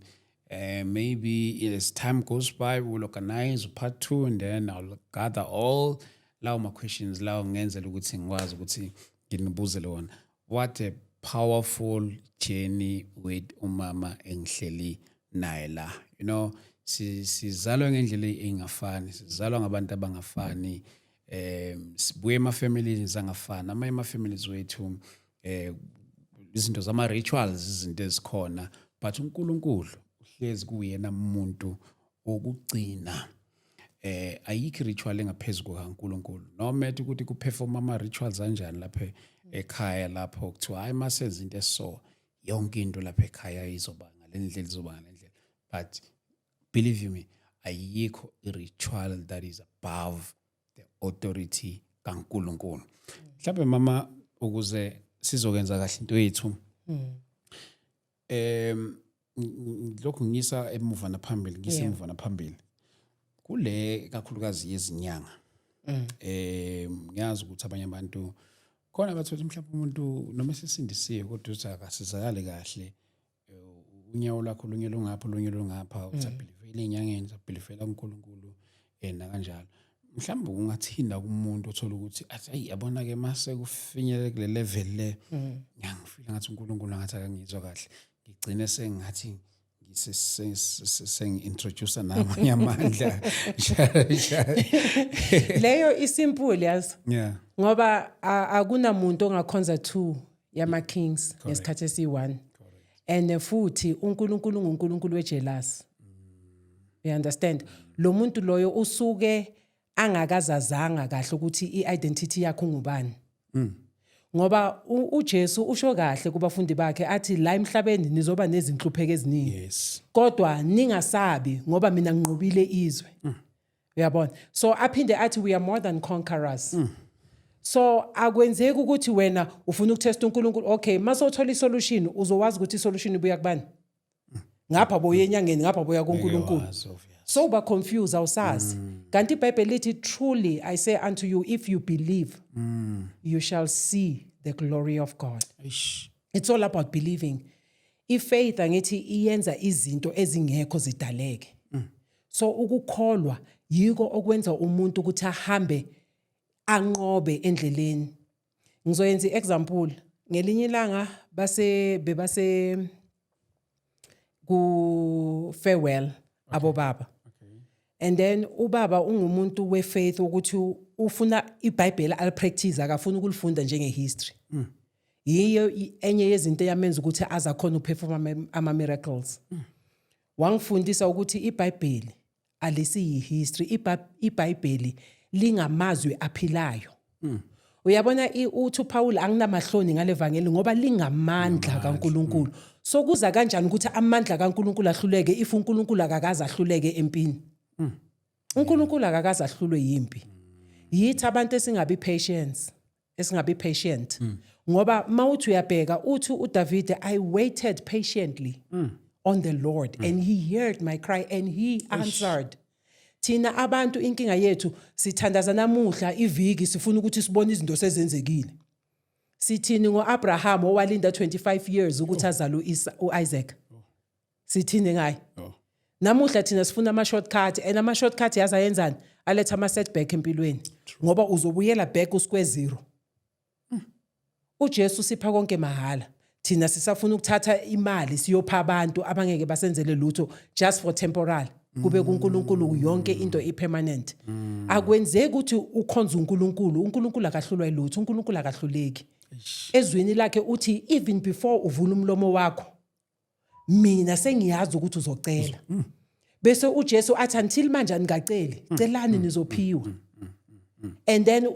Maybe as time goes by we'll organize part 2 and then I'll gather all my questions la ngenzela ukuthi ngikwazi ukuthi nginibuze wona. What a powerful journey with umama engihleli naye la. You know, sizalwa ngendlela engafani, sizalwa ngabantu abangafani. Sibuye ema-families angafani. Amanye ama-families wethu izinto zama-rituals izinto ezikhona but uNkulunkulu uhlezi kuyena umuntu okugcina. Ayikho ritual engaphezulu kaNkulunkulu. Noma ethi ukuthi kuperform ama-rituals kanjani lapha ekhaya lapho kuthiwa hayi masenza into eso yonke into lapha ekhaya izoba ngalendlela izoba ngalendlela, but believe you me, ayikho i-ritual that is above the authority kaNkulunkulu. Mhlawumbe mama ukuze sizokwenza kahle into yethu lokhu ngisa emuva naphambili ngisa emuva naphambili kule kakhulukazi yezinyanga ngiyazi ukuthi abanye abantu khona bathola mhlawumbe umuntu noma sesindisiwe kodwa uthi akasizakale kahle unyawo lakho lunye longapha lunye longapha utsabhilivela enyangeni utsabhilivela uNkulunkulu na kanjalo mhlawumbe ungathinda kumuntu othola ukuthi ayi yabona ke mase kufinyele kule level le ngiyangifila ngathi uNkulunkulu ngathi akangizwa kahle ngigcine sengathi sengi-introduce namanye amandla leyo isimple yazi yeah ngoba akunamuntu ongakhonza two yama kings ngesikhathi esi1 and futhi uNkulunkulu nguNkulunkulu wejealous you understand lo muntu loyo usuke angakazazanga kahle ukuthi i-identity yakho ngubani ngoba uJesu usho kahle kubafundi bakhe athi la emhlabeni nizoba nezinhlupheko eziningi yes kodwa ningasabi ngoba mina nginqobile izwe uyabona so aphinde athi we are more than conquerors so akwenzeki ukuthi wena ufuna ukutesta uNkulunkulu okay mase uthola isolution uzowazi ukuthi isolution ibuya kubani ngapha boye enyangeni ngapha boya kuNkulunkulu so ba confused awusazi kanti iBhayibheli lithi truly I say unto you if you believe you shall see the glory of God. It's all about believing. Faith angithi iyenza izinto ezingekho zidaleke so ukukholwa yiko okwenza umuntu ukuthi ahambe anqobe endleleni. Ngizoyenza iexample ngelinye ilanga bebase ku farewell abo baba and then ubaba ungumuntu wefaith ukuthi ufuna iBhayibheli alipractice akafuna ukulifunda njenge history yiyo enye yezinto yamenza ukuthi azakhona uperform ama miracles wangifundisa ukuthi iBhayibheli alisi history iBhayibheli lingamazwi aphilayo uyabona uthi uPaul anginamahloni ngale evangeli ngoba lingamandla kaNkuluNkulu so kuza kanjani ukuthi amandla kaNkuluNkulu ahluleke if uNkulunkulu akakaza ahluleke empini uNkulunkulu akakaza ahlulwe yimpi yithi abantu esingabi patient ngoba mawuthi uyabheka uthi uDavid I waited patiently on the Lord and he heard my cry and he answered. Thina abantu inkinga yethu sithandaza namuhla iviki sifuna ukuthi sibone izinto sezenzekile. Sithini ngoAbraham owalinda 25 years ukuthi azale uIsaac. Sithini ngaye? Namuhla thina sifuna ama shortcut and ama shortcut yaza yenzani aletha ama setback empilweni ngoba uzobuyela back usquare zero. uJesu sipha konke mahala. Thina sisafuna ukuthatha imali siyopha abantu abangeke basenzele lutho just for temporal. Kube kuNkulunkulu yonke into ipermanent. Akwenzeki ukuthi ukhonza uNkulunkulu, uNkulunkulu akahlulwa ilutho, uNkulunkulu akahluleki. Ezwini lakhe uthi even before uvula umlomo wakho mina sengiyazi ukuthi uzocela. Bese uJesu athi until manje angiceli, celani nizophiwa. And then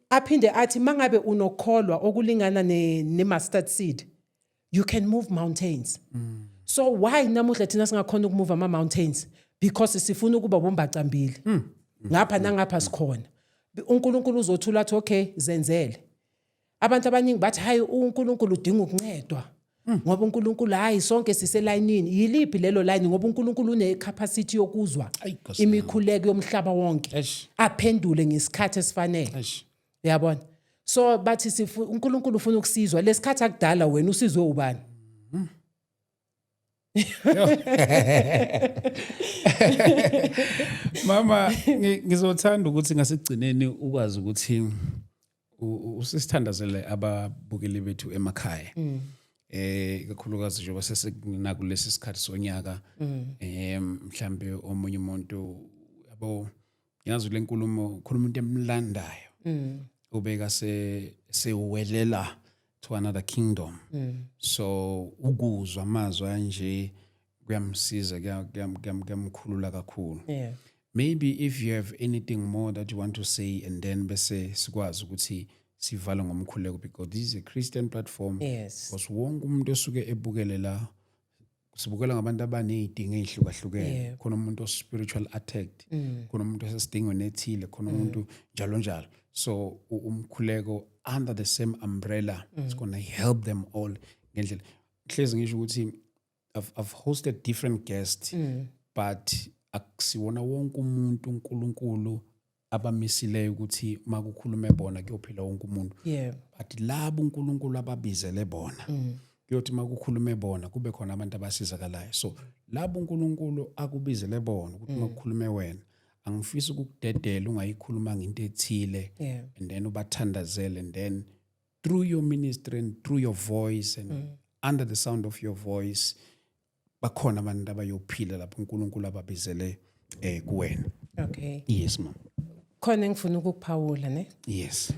aphinde athi mangabe unokholwa okulingana ne mustard seed you can move mountains. So why namuhla thina singakhona ukumove ama mountains? Because sifuna ukuba bombacambili. Ngapha nangapha sikhona. uNkulunkulu uzothula athi okay zenzele. Abantu abaningi bathi hayi uNkulunkulu udinga ukuncedwa. Ngoba uNkulunkulu hayi sonke siselayinini. Yiliphi lelo line ngoba uNkulunkulu une capacity yokuzwa imikhuleko yomhlaba wonke. Aphendule ngesikhathi esifanele. Uyabona? So bathi uNkulunkulu ufuna ukusizwa lesikhathi akudala wena usizwe ubani? Mama ngizothanda ukuthi ngasigcineni ukwazi ukuthi usisithandazele ababukeli bethu emakhaya. Kakhulukazi njengoba sesekunakulesi sikhathi sonyaka mhlambe omunye umuntu yabo yazi le nkulumo khuluma into emlandayo ubeka sewelela to another kingdom. So ukuzwa amazwi anje kuyamsiza kuyamkhulula kakhulu. Maybe if you have anything more that you want to say and then bese sikwazi ukuthi sivala ngomkhuleko, because this is a Christian platform. Yes. Because wonke umuntu osuke ebukele la sibukela ngabantu abanezidingo ezihlukahlukene, khona umuntu spiritual attacked, khona umuntu osesidingweni ethile, khona umuntu njalo njalo. So umkhuleko under the same umbrella is going to help them all ngendlela. Hlezi ngisho ukuthi I've hosted different guests, but akusiwona wonke umuntu uNkulunkulu abamisileyo ukuthi makukhulume bona kuyophila wonke umuntu. But labo uNkulunkulu ababizele bona kuyothi makukhulume bona kube khona abantu abasizakalayo. So labo uNkulunkulu akubizele bona ukuthi makukhulume wena, angifisi ukukudedela ungayikhuluma ngento ethile, and then ubathandazele, and then through your ministry and through your voice and under the sound of your voice bakhona abantu abayophila lapho uNkulunkulu ababizele kuwena. Okay. Yes ma'am. Khona ngifuna ukuphawula ne. Yes.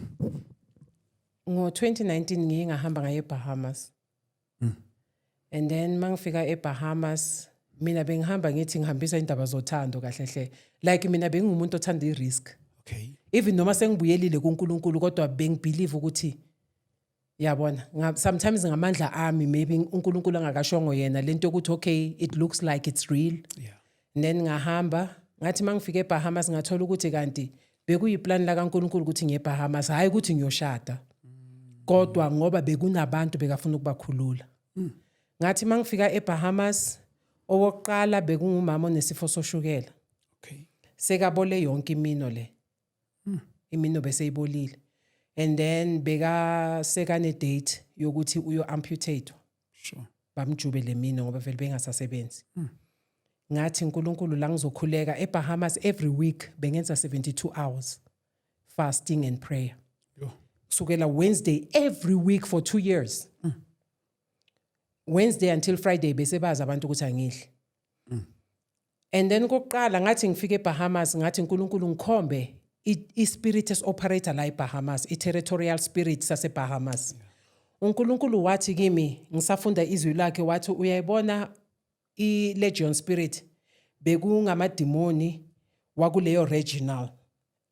Ngo-2019 ngiye ngahamba ngaye eBahamas. And then mangifika eBahamas mina bengihamba ngithi ngihambisa indaba zothando kahle hle. Like mina bengumuntu othanda i-risk. Okay. Even noma sengibuyelile kuNkulunkulu kodwa bengibelieve ukuthi yabona sometimes ngamandla ami maybe uNkulunkulu angakashongo yena lento ukuthi okay it looks like it's real. Yeah. And then ngahamba ngathi mangifika eBahamas ngathola ukuthi kanti bekuyiplan la kaNkulunkulu ukuthi ngiye eBahamas hayi ukuthi ngiyoshada. Kodwa ngoba bekunabantu bekafuna ukubakhulula. Ngathi mangifika eBahamas owokuqala bekungumama onesifo soshukela. Okay. Sekabole yonke imino le. Imino bese ibolile. And then beka sekane date yokuthi uyo amputate. Sure. Bamjube lemino ngoba vele bengasasebenzi. Ngathi uNkulunkulu la ngizokhuleka eBahamas every week bengenza 72 hours fasting and prayer. Sukela Wednesday every week for 2 years. Wednesday until Friday bese baza abantu ukuthi angihle. And then kokuqala ngathi ngifike eBahamas ngathi uNkulunkulu ngikhombe ispirit es operator la eBahamas, i-territorial spirit saseBahamas. uNkulunkulu wathi kimi ngisafunda izwi lakhe wathi uyayibona i-legion spirit bekungamadimoni wakuleyo regional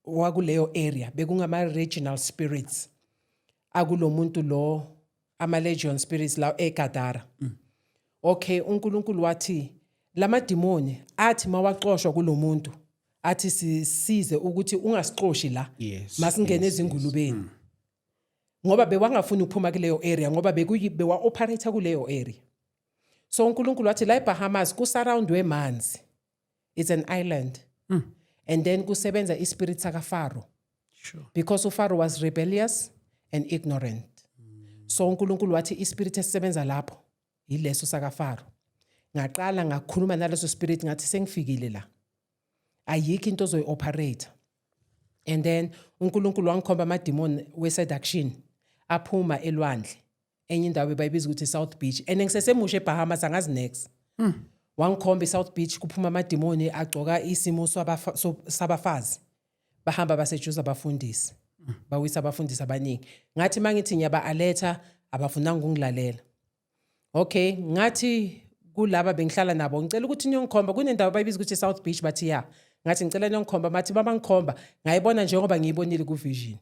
wakuleyo area bekungama-regional spirits akulomuntu lo ama-legion spirits la eGadara. Okay, uNkulunkulu wathi lamadimoni athi mawaxoshwa kulomuntu athi sisize ukuthi ungasixoshi la masingene ezingulubeni ngoba bewangafuni ukuphuma kuleyo area ngoba bewa operate kuleyo area. So uNkulunkulu wathi la eBahamas kusurroundwe manzi, it's an island. And then kusebenza ispirit saka Pharaoh. Sure. Because uPharaoh was rebellious and ignorant. So uNkulunkulu wathi ispirit esisebenza lapho yileso saka Pharaoh. Ngaqala ngakhuluma naleso spirit ngathi sengifikile la. Ayikho into ozoyi-operate. And then uNkulunkulu wangikhomba amadimoni we-seduction aphuma elwandle. Enye indawo bayibiza ukuthi South Beach. And ngisesemusha eBahamas angazi next. Wangikhomba eSouth Beach kuphuma amadimoni agcoka isimo sabafazi. Bahamba basejuza abafundisi. Bawisa abafundisi abaningi. Ngathi mangithi ngiyaba-aletha abafunanga ukungilalela. Okay, ngathi kulaba bengihlala nabo ngicela ukuthi niyongikhomba kunendawo bayibiza ukuthi South Beach bathi ya. Ngathi ngicela niyongikhomba bathi baba ngikhomba ngayibona njengoba ngiyibonile ku vision.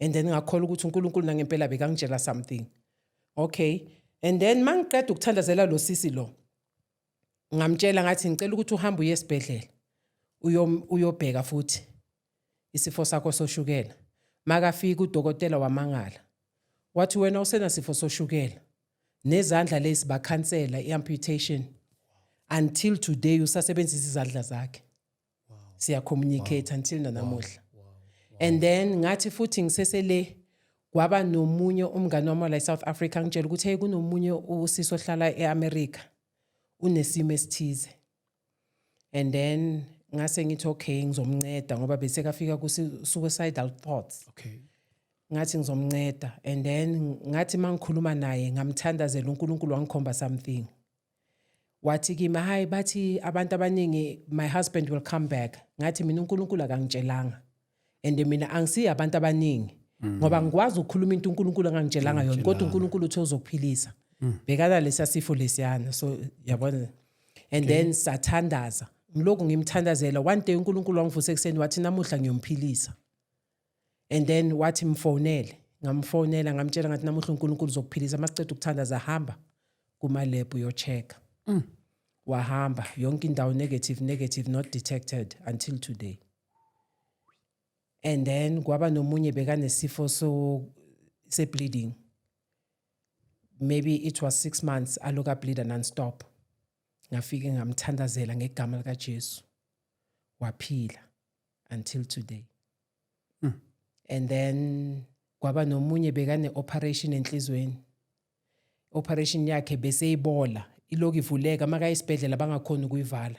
And then ngakholwa ukuthi uNkulunkulu nangempela bekangitshela something. Okay, and then mangiqeda ukuthandazela lo sisi lo ngamtshela ngathi ngicela ukuthi uhambe uye esibhedlela uyobheka futhi isifo sakho soshukela. Makafika udokotela wamangala wathi wena usena sifo soshukela nezandla lezi bakhansela i-amputation until today usasebenzisa izandla zakhe. Siya communicate until namuhla. And then ngathi futhi ngisesele kwaba nomunye umngane wami la eSouth Africa ngitshela ukuthi hey kunomunye usisi ohlala eAmerica unesimo esithize. And then ngase ngithi okay ngizomnceda ngoba bese kafika ku suicidal thoughts. Okay. Ngathi ngizomnceda. And then ngathi mangikhuluma naye ngamthandazela uNkulunkulu wangikhomba something. Wathi kimi hayi bathi abantu abaningi my husband will come back. Ngathi mina uNkulunkulu akangitshelanga. And mina angisiya abantu abaningi ngoba ngikwazi ukukhuluma into uNkulunkulu angangitshelanga yona kodwa uNkulunkulu uthi uzokuphilisa. Bekala lesasifo lesiyana so yabona. And then sathandaza. Ngiloko ngimthandazela one day uNkulunkulu wangivusa ekseni wathi namuhla ngiyomphilisa. And then wathi mfonele, ngamfonela ngamtshela ngathi namuhla uNkulunkulu uzokuphilisa masiceda ukuthandaza hamba kuma lab uyocheck. Wahamba yonke indawo negative not detected until today. And then kwaba nomunye bekanesifo se bleeding. Maybe it was 6 months aloka bleed non-stop. Ngafike ngamthandazela ngegama lika Jesu. Waphila until today. And then kwaba nomunye bekane operation enhlizweni. Operation yakhe bese ibola, iloku ivuleka maka isibhedlela bangakhona ukuyivala.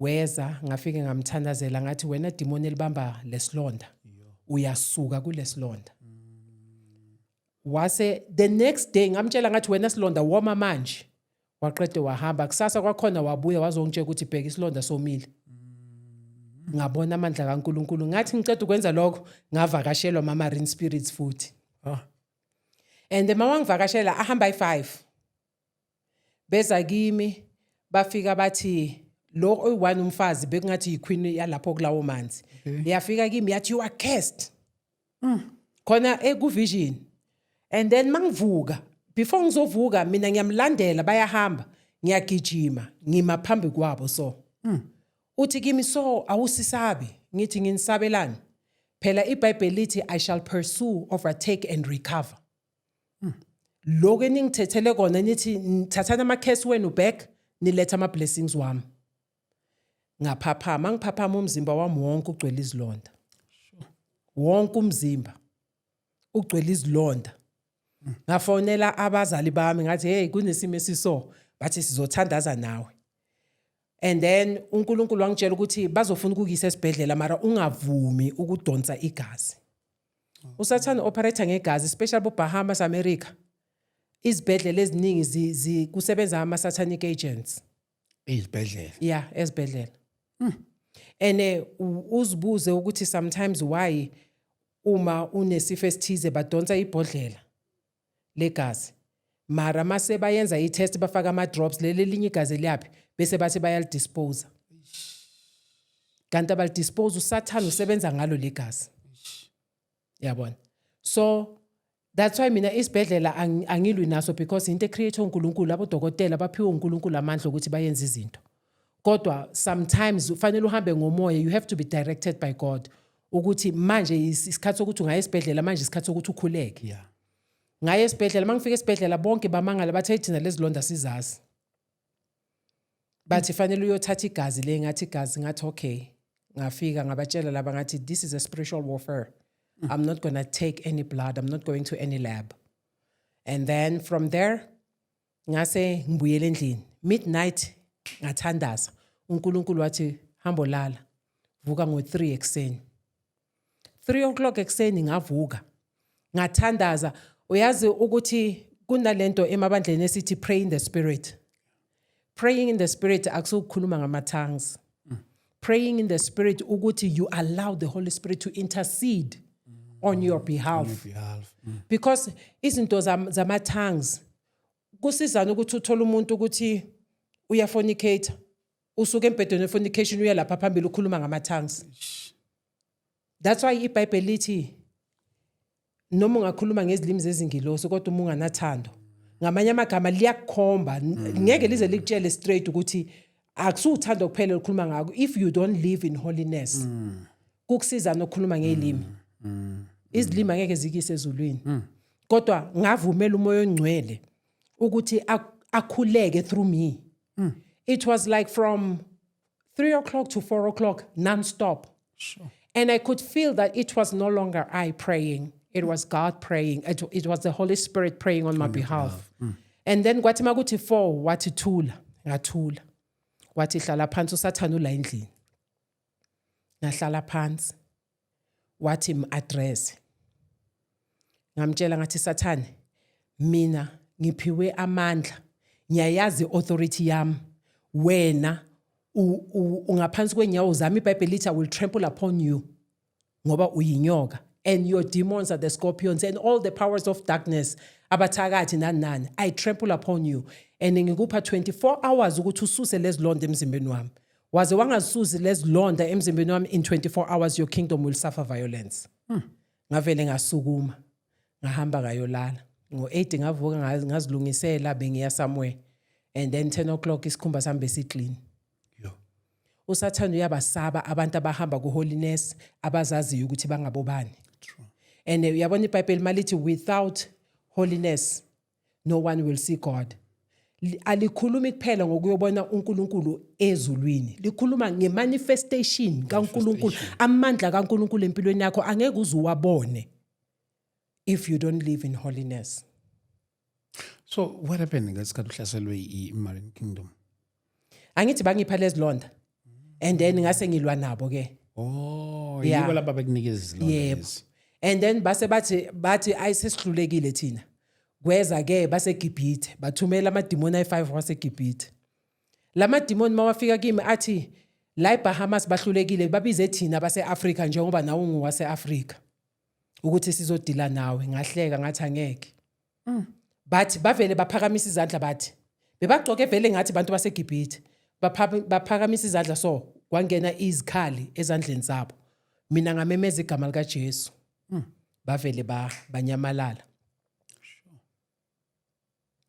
Weza ngafike ngamthandazela ngathi wena demon elibamba lesilonda uyasuka kulesilonda. Wase the next day ngamtshela ngathi wena silonda woma manje. Waqede wahamba kusasa kwakhona wabuya wazongitshela ukuthi bheka isilonda somile. Ngabona amandla kaNkuluNkulu ngathi ngicela ukwenza lokho ngavakashelwa mama marine spirits futhi. And mawangivakashela ahamba i5. Beza kimi bafika bathi lo oyi1 umfazi bekungathi yiqueen yalapho kulawo manzi. Yafika kimi yathi you are cursed. Khona ekuvision. And then mangivuka before ngizovuka mina ngiyamlandela bayahamba ngiyagijima ngima phambi kwabo so. Uthi kimi so awusisabi ngithi nginisabelani phela iBhayibheli lithi I shall pursue, overtake and recover. Lokho eningithethele kona nithi thathana ama-curse wenu back niletha ama-blessings wami. Ngaphaphama ngiphaphama umzimba wami wonke ugcwele izilonda. Wonke umzimba ugcwele izilonda. Ngafonela abazali bami ngathi hey kunesimo esiso bathi sizothandaza nawe. And then uNkulunkulu wangitshela ukuthi bazofuna ukukuyisa esibhedlela mara ungavumi ukudonsa igazi. Usathana operator ngegazi especially bo Bahamas America. Izibhedlela eziningi kusebenza ama satanic agents. Ezibhedlela. Yeah, esibhedlela. And uzibuze ukuthi sometimes why uma unesifo esithize badonsa ibhodlela legazi. Mara mase bayenza i-test bafaka ama-drops leli linye igazi liyapi bese bathi bayalidispose. Kanti abalidispose usathana usebenza ngalo legazi. Yabona. So that's why mina isibhedlela angilwi naso because into creator uNkulunkulu abodokotela baphiwe uNkulunkulu amandla ukuthi bayenze izinto. Kodwa sometimes ufanele uhambe ngomoya, you have to be directed by God ukuthi manje isikhathi sokuthi ungaye esibhedlela manje isikhathi sokuthi ukhuleke. Yeah. Ngaye esibhedlela mangifika esibhedlela bonke bamangala bathi thina lezilonda sizazi. Bathi fanele uyothatha igazi le ngathi igazi ngathi okay. Ngafika ngabatshela laba ngathi this is a spiritual warfare. I'm not going to take any blood. I'm not going to any lab. And then from there ngase ngibuyele endlini. Midnight ngathandaza. uNkulunkulu wathi hamba lala. Vuka ngo3 ekseni. 3 o'clock ekseni ngavuka. Ngathandaza. Uyazi ukuthi kunalento emabandleni esithi pray in the spirit. Praying in the spirit akusukhuluma ngama-tongues. Praying in the spirit ukuthi you allow the Holy Spirit to intercede on your behalf. Because izinto zama-tongues kusizana ukuthi uthola umuntu ukuthi uyafornicate usuke embhedeni wefornication uya lapha phambili ukhuluma ngama-tongues. That's why iBhayibheli lithi noma ungakhuluma ngezilimi zezingilosi kodwa uma unganathando ngamanye amagama liyakukhomba ngeke lize likutshele straight ukuthi akusuthando kuphela ukukhuluma ngako if you don't live in holiness. Kukusiza nokukhuluma ngelimi. Izilimi angeke zikise ezulwini. Kodwa ngavumela umoya ongcwele ukuthi akhuleke through me. It was like from 3 o'clock to 4 o'clock non-stop. Sure. And I could feel that it was no longer I praying. It was God praying. It was the Holy Spirit praying on my behalf. And then kwathi makuthi 4 wathi thula, ngathula. Wathi hlala phansi usathana ula endlini. Ngahlala phansi. Wathi address. Ngamtshela ngathi Sathane, mina ngiphiwe amandla. Ngiyayazi authority yami. Wena ungaphansi kwenyawo zami iBhayibheli lithi I will trample upon you. Ngoba uyinyoka. And your demons are the scorpions and all the powers of darkness abathakathi nani I trample upon you and ngikupha 24 hours ukuthi ususe lezilonda emzimbeni wami waze wangasuzi lezilonda emzimbeni wami in 24 hours your kingdom will suffer violence. Ngavele ngasukuma ngahamba ngayolala. Ngo-8 ngavuka ngazilungisela bengiya somewhere and then 10 o'clock isikhumba sami besiclean. Usathane uyabasaba abantu abahamba ku-holiness abazaziyo ukuthi bangabobani. And uyabona iBhayibheli malithi without holiness no one will see God. Alikhulumi kuphela ngokuyobona uNkulunkulu ezulwini. Likhuluma ngemanifestation kaNkulunkulu, amandla kaNkulunkulu empilweni yakho angeke uzuwabone if you don't live in holiness. So what happened ngesikhathi uhlaselwe i-Marine Kingdom? Angithi bangipha lezilonda and then ngase ngilwa nabo ke. Oh, Yeah. yibo laba bekunikeza izilonda Yebo. lezi. And then base bathi ayisesihlulekile thina. Kweza ke baseGibhithe bathumela amadimoni ay5 waseGibhithe. Lama demoni mawafika kimi athi la eBahamas bahlulekile babize thina base-Africa njengoba nawe unguwase-Africa ukuthi sizodila nawe. Ngahleka ngathi angeke. Bathi bavele baphakamisa izandla bathi bebagcoke vele ngathi bantu baseGibhithe baphakamisa izandla so kwangena izikhali ezandleni zabo. Mina ngamemeza igama likaJesu. Bavele banyamalala.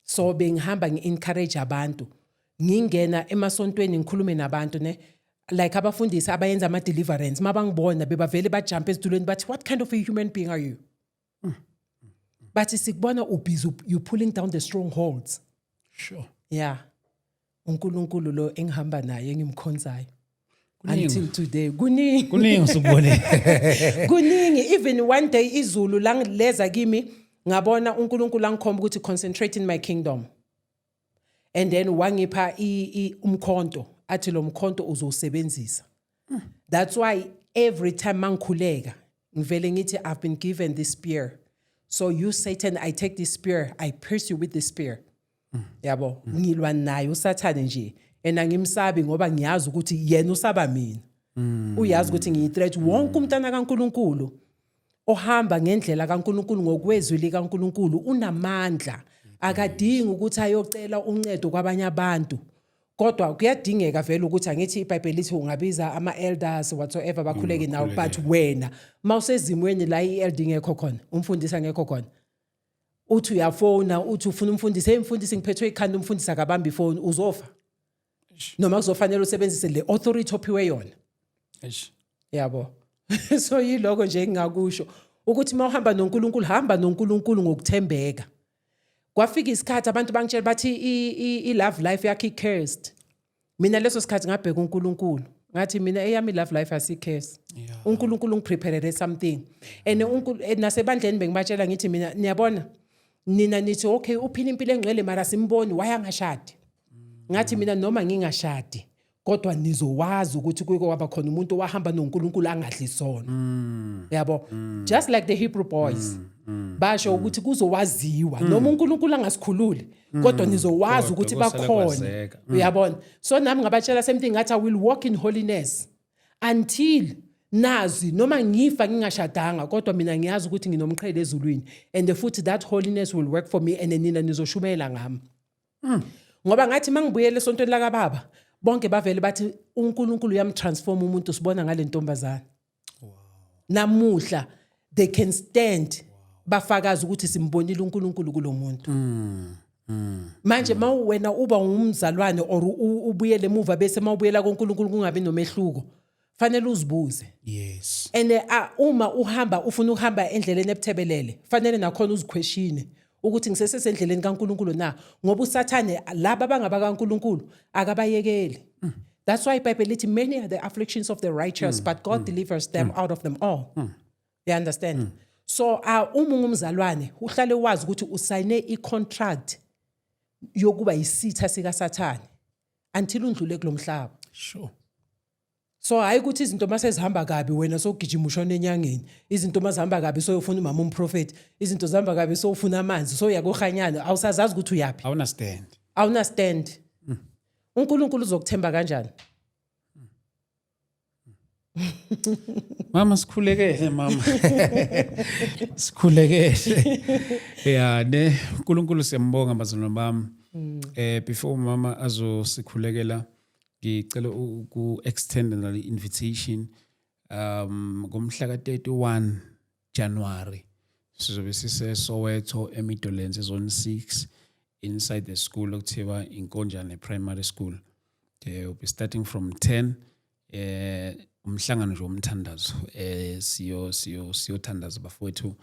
So bengihamba ngi-encourage abantu. Ngingena emasontweni ngikhulume nabantu ne like abafundisi abayenza ama-deliverance mabangibona bebavele bajump ezitulweni bathi what kind of a human being are you? Bathi sikubona ubusy you pulling down the strongholds. Sure. Yeah. uNkulunkulu lo engihamba naye engimkhonzayo. Kuningi. Until today kuningi. Kuningi usubone. Kuningi even one day izulu langileza kimi ngabona uNkulunkulu angikhomba ukuthi concentrate in my kingdom. And then wangipha umkhonto athi lo mkhonto uzowusebenzisa. That's why every time mangikhuleka ngivele ngithi I've been given this spear. So you Satan, I take this spear, I pierce you with this spear. Yabo, ngilwa naye uSathane nje. Ena ngimsabi ngoba ngiyazi ukuthi yena usaba mina. Uyazi ukuthi ngiyithreat wonke umntana kaNkulunkulu ohamba ngendlela kaNkulunkulu ngokwezwi likaNkulunkulu unamandla. Akadingi ukuthi ayocela uncedo kwabanye abantu. Kodwa kuyadingeka vele ukuthi angithi iBhayibheli lithi ungabiza ama-elders whatsoever bakhuleke nawe but wena mawusezimweni la i-elder ngekho khona umfundisi angekho khona uthi uyafona uthi ufuna umfundisi umfundisi ngiphethwe ikhanda umfundisi akabamba ifoni uzofa noma kuzofanele usebenzise le authority ophiwe yona. Yabo. So yiloko nje engingakusho ukuthi mawuhamba noNkulunkulu hamba noNkulunkulu ngokuthembeka. Kwafika isikhathi abantu bangitshela bathi i-love life yakhe i-cursed. Mina leso sikhathi ngabheka uNkulunkulu. Ngathi mina eyami love life asi-cursed. uNkulunkulu ngipreparele something. And nasebandleni bengibatshela ngithi mina niyabona nina nithi okay uphila impilo engcwele mara simboni wayangashadi. Ngathi mina noma ngingashadi kodwa nizowazi ukuthi kuke kwaba khona umuntu wahamba noNkulunkulu angadli sona. Yabo. Just like the Hebrew boys. Basho ukuthi kuzowaziwa noma uNkulunkulu angasikhululi kodwa nizowazi ukuthi bakhona. Uyabona? So nami ngabatshela same thing ngathi I will walk in holiness until nazi noma ngifa ngingashadanga kodwa mina ngiyazi ukuthi nginomqhele ezulwini and futhi that holiness will work for me and nina nizoshumela ngami. Ngoba ngathi mangibuyele esontweni laka baba bonke bavele bathi uNkulunkulu uyamtransform umuntu sibona ngale ntombazana. Namuhla they can stand bafakaza ukuthi simbonile uNkulunkulu kulomuntu. Manje mawena uba ngumzalwane or ubuyele emuva bese mawubuyela kuNkulunkulu kungabi nomehluko fanele uzibuze. Yes. And uma uhamba ufuna ukuhamba endleleni ebuthebelele fanele nakhona uziquestione ukuthi ngisesendleleni kaNkulunkulu na ngoba uSathane laba bangaba kaNkulunkulu akabayekeli. That's why iBhayibheli lithi many are the afflictions of the righteous but God delivers them out of them all. You understand? So uma ungumzalwane uhlale wazi ukuthi usayine icontract yokuba yisitha sika Sathane until undlule kulomhlaba. Sure. So hayi ukuthi izinto masezihamba kabi wena sogijima ushona enyangeni, izinto masihamba kabi soyofuna umama umprofeti, izinto zihamba kabi sofuna amanzi, soya kokhanyana awusazazi ukuthi uyapi. Awuna stand. uNkulunkulu uzokuthemba kanjani? Mama sikhulekele mama. Sikhulekele. Yeah, ne uNkulunkulu siyambonga bazalwane bami. Before mama azosikhulekela ngicela uku-extend nale invitation ngomhla ka-31 January sizobe sise-Soweto eMidlands zone 6 inside the school okuthiwa Inkonjane Primary School. We'll be starting from 10 umhlangano nje womthandazo siyothandaza bafowethu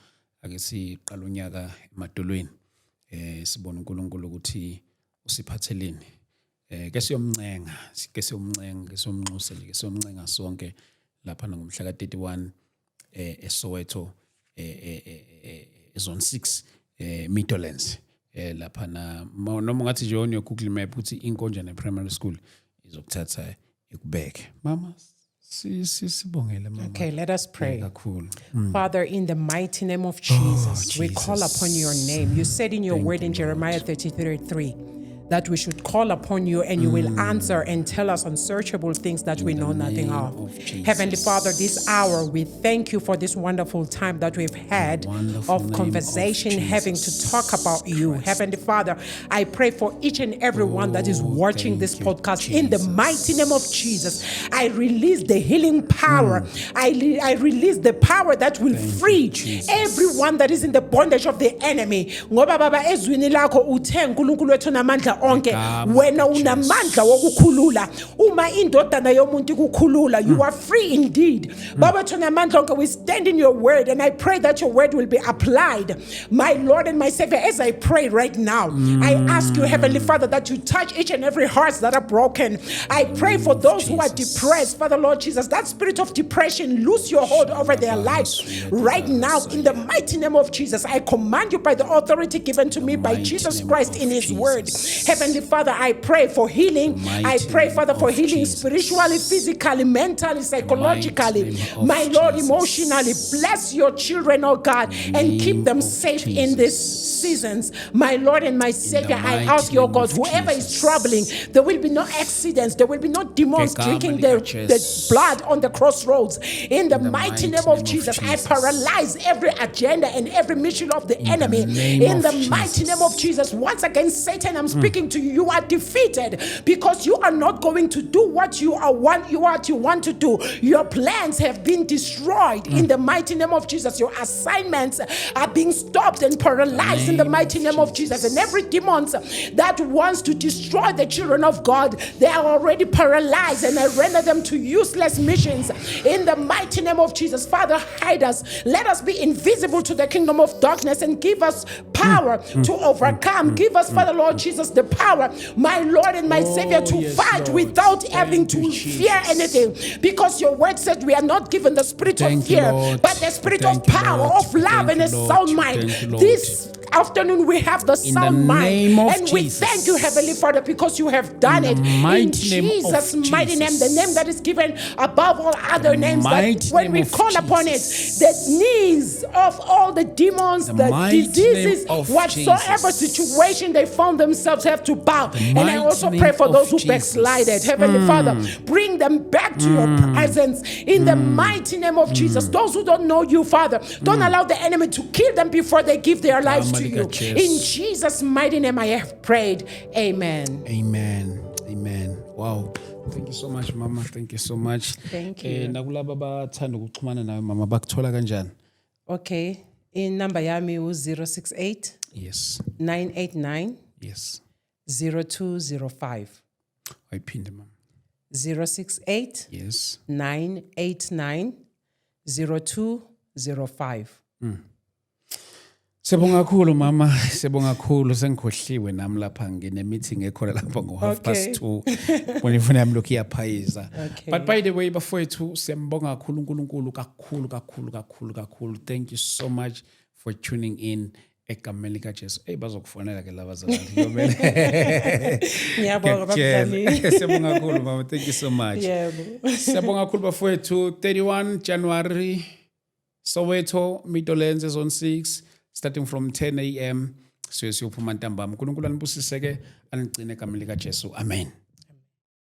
ake siqala unyaka emadolweni sibona uNkulunkulu ukuthi usiphatheleni ke siyomncenga sonke lapha ngomhla ka-31 eSoweto zone 6 Midlands lapha noma ngathi nje on your Google map uthi Inkonjane Primary School izokuthatha ikubeke mama sibongele mama. Okay, let us pray. Kakhulu. Father, in the mighty name of Jesus, we call upon your name. You said in your word in Jeremiah 33:3 that we should call upon you and you will answer and tell us unsearchable things that we know nothing of. Heavenly Father, this hour, we thank you for this wonderful time that we've had of conversation, having to talk about you. Heavenly Father, I pray for each and every one that is watching this podcast. In the mighty name of Jesus, I release the healing power. I release the power that will free everyone that is in the bondage of the enemy. Ngoba baba ezwini lakho uthe uNkulunkulu wethu namandla onke wena unamandla wokukhulula uma indodana yomuntu kukhulula you are free indeed. Baba wethu namandla onke, we stand in your word and I pray that your word will be applied, my Lord and my Savior. As I pray right now, I ask you, Heavenly Father, that you touch each and every heart that are broken. I pray for those who are depressed, Father Lord Jesus, that spirit of depression, lose your hold over their lives right now in the mighty name of Jesus. I command you by the authority given to me by Jesus Christ in his word. Heavenly Father, I pray for healing. I pray, Father, for healing spiritually, physically, mentally, psychologically, my Lord, emotionally. Bless your children, oh God, and keep them safe in these seasons. My Lord and my Savior, I ask you, oh God, whoever is troubling, there will be no accidents, there will be no demons drinking the blood on the crossroads. In the mighty name of Jesus, I paralyze every agenda and every mission of the enemy. In the mighty name of Jesus, once again, Satan, I'm speaking to you. You are defeated because you are not going to do what you want to do. Your plans have been destroyed in the mighty name of Jesus. Your assignments are being stopped and paralyzed in the mighty name of Jesus. And every demon that wants to destroy the children of God, they are already paralyzed, and I render them to useless missions in the mighty name of Jesus. Father, hide us. Let us be invisible to the kingdom of darkness and give us power to overcome. Give us, Father Lord Jesus, the power, my Lord and my Savior, to fight without having to fear anything, because your word said we are not given the spirit of fear, but the spirit of power, of love, and a sound mind. This afternoon we have the sound mind, and we thank you, Heavenly Father, because you have done it in Jesus' mighty name, the name that is given above all other names, that when we call upon it, the knees of all the demons, the diseases, whatsoever situation they found themselves have to bow. And I also pray for those who backslided. Heavenly Father, bring them back to your presence in the mighty name of Jesus. Those who don't know you, Father, don't allow the enemy to kill them before they give their lives to you. In Jesus' mighty name I have prayed. Amen. Amen. Amen. Wow. Thank you so much, Mama. Thank you so much. Thank you. Nakulaba abathanda ukuxhumana nawe Mama bakuthola kanjani? Okay. In number yami u-068 Yes. 989 Yes. 0205. Ayiphinde Mama. 068 Yes. 989 0205. Siyabonga kakhulu Mama, siyabonga kakhulu, sengikhohliwe nami lapha ngine meeting ekhona lapha ngo2:30. Bona ifuna yami lokhu iyaphayiza. But by the way bafowethu, siyambonga kakhulu uNkulunkulu kakhulu. Thank you so much for tuning in. Egameni lika Jesu. Bazokufonela ke laba zalali. Ngiyabonga babazali. Siyabonga kakhulu Mama, thank you so much. Yebo. Siyabonga kakhulu bafowethu. 31 January Soweto Midlands zone 6 starting from 10 a.m. siyophuma ntambama. uNkulunkulu anibusiseke, anigcine egameni lika Jesu. Amen.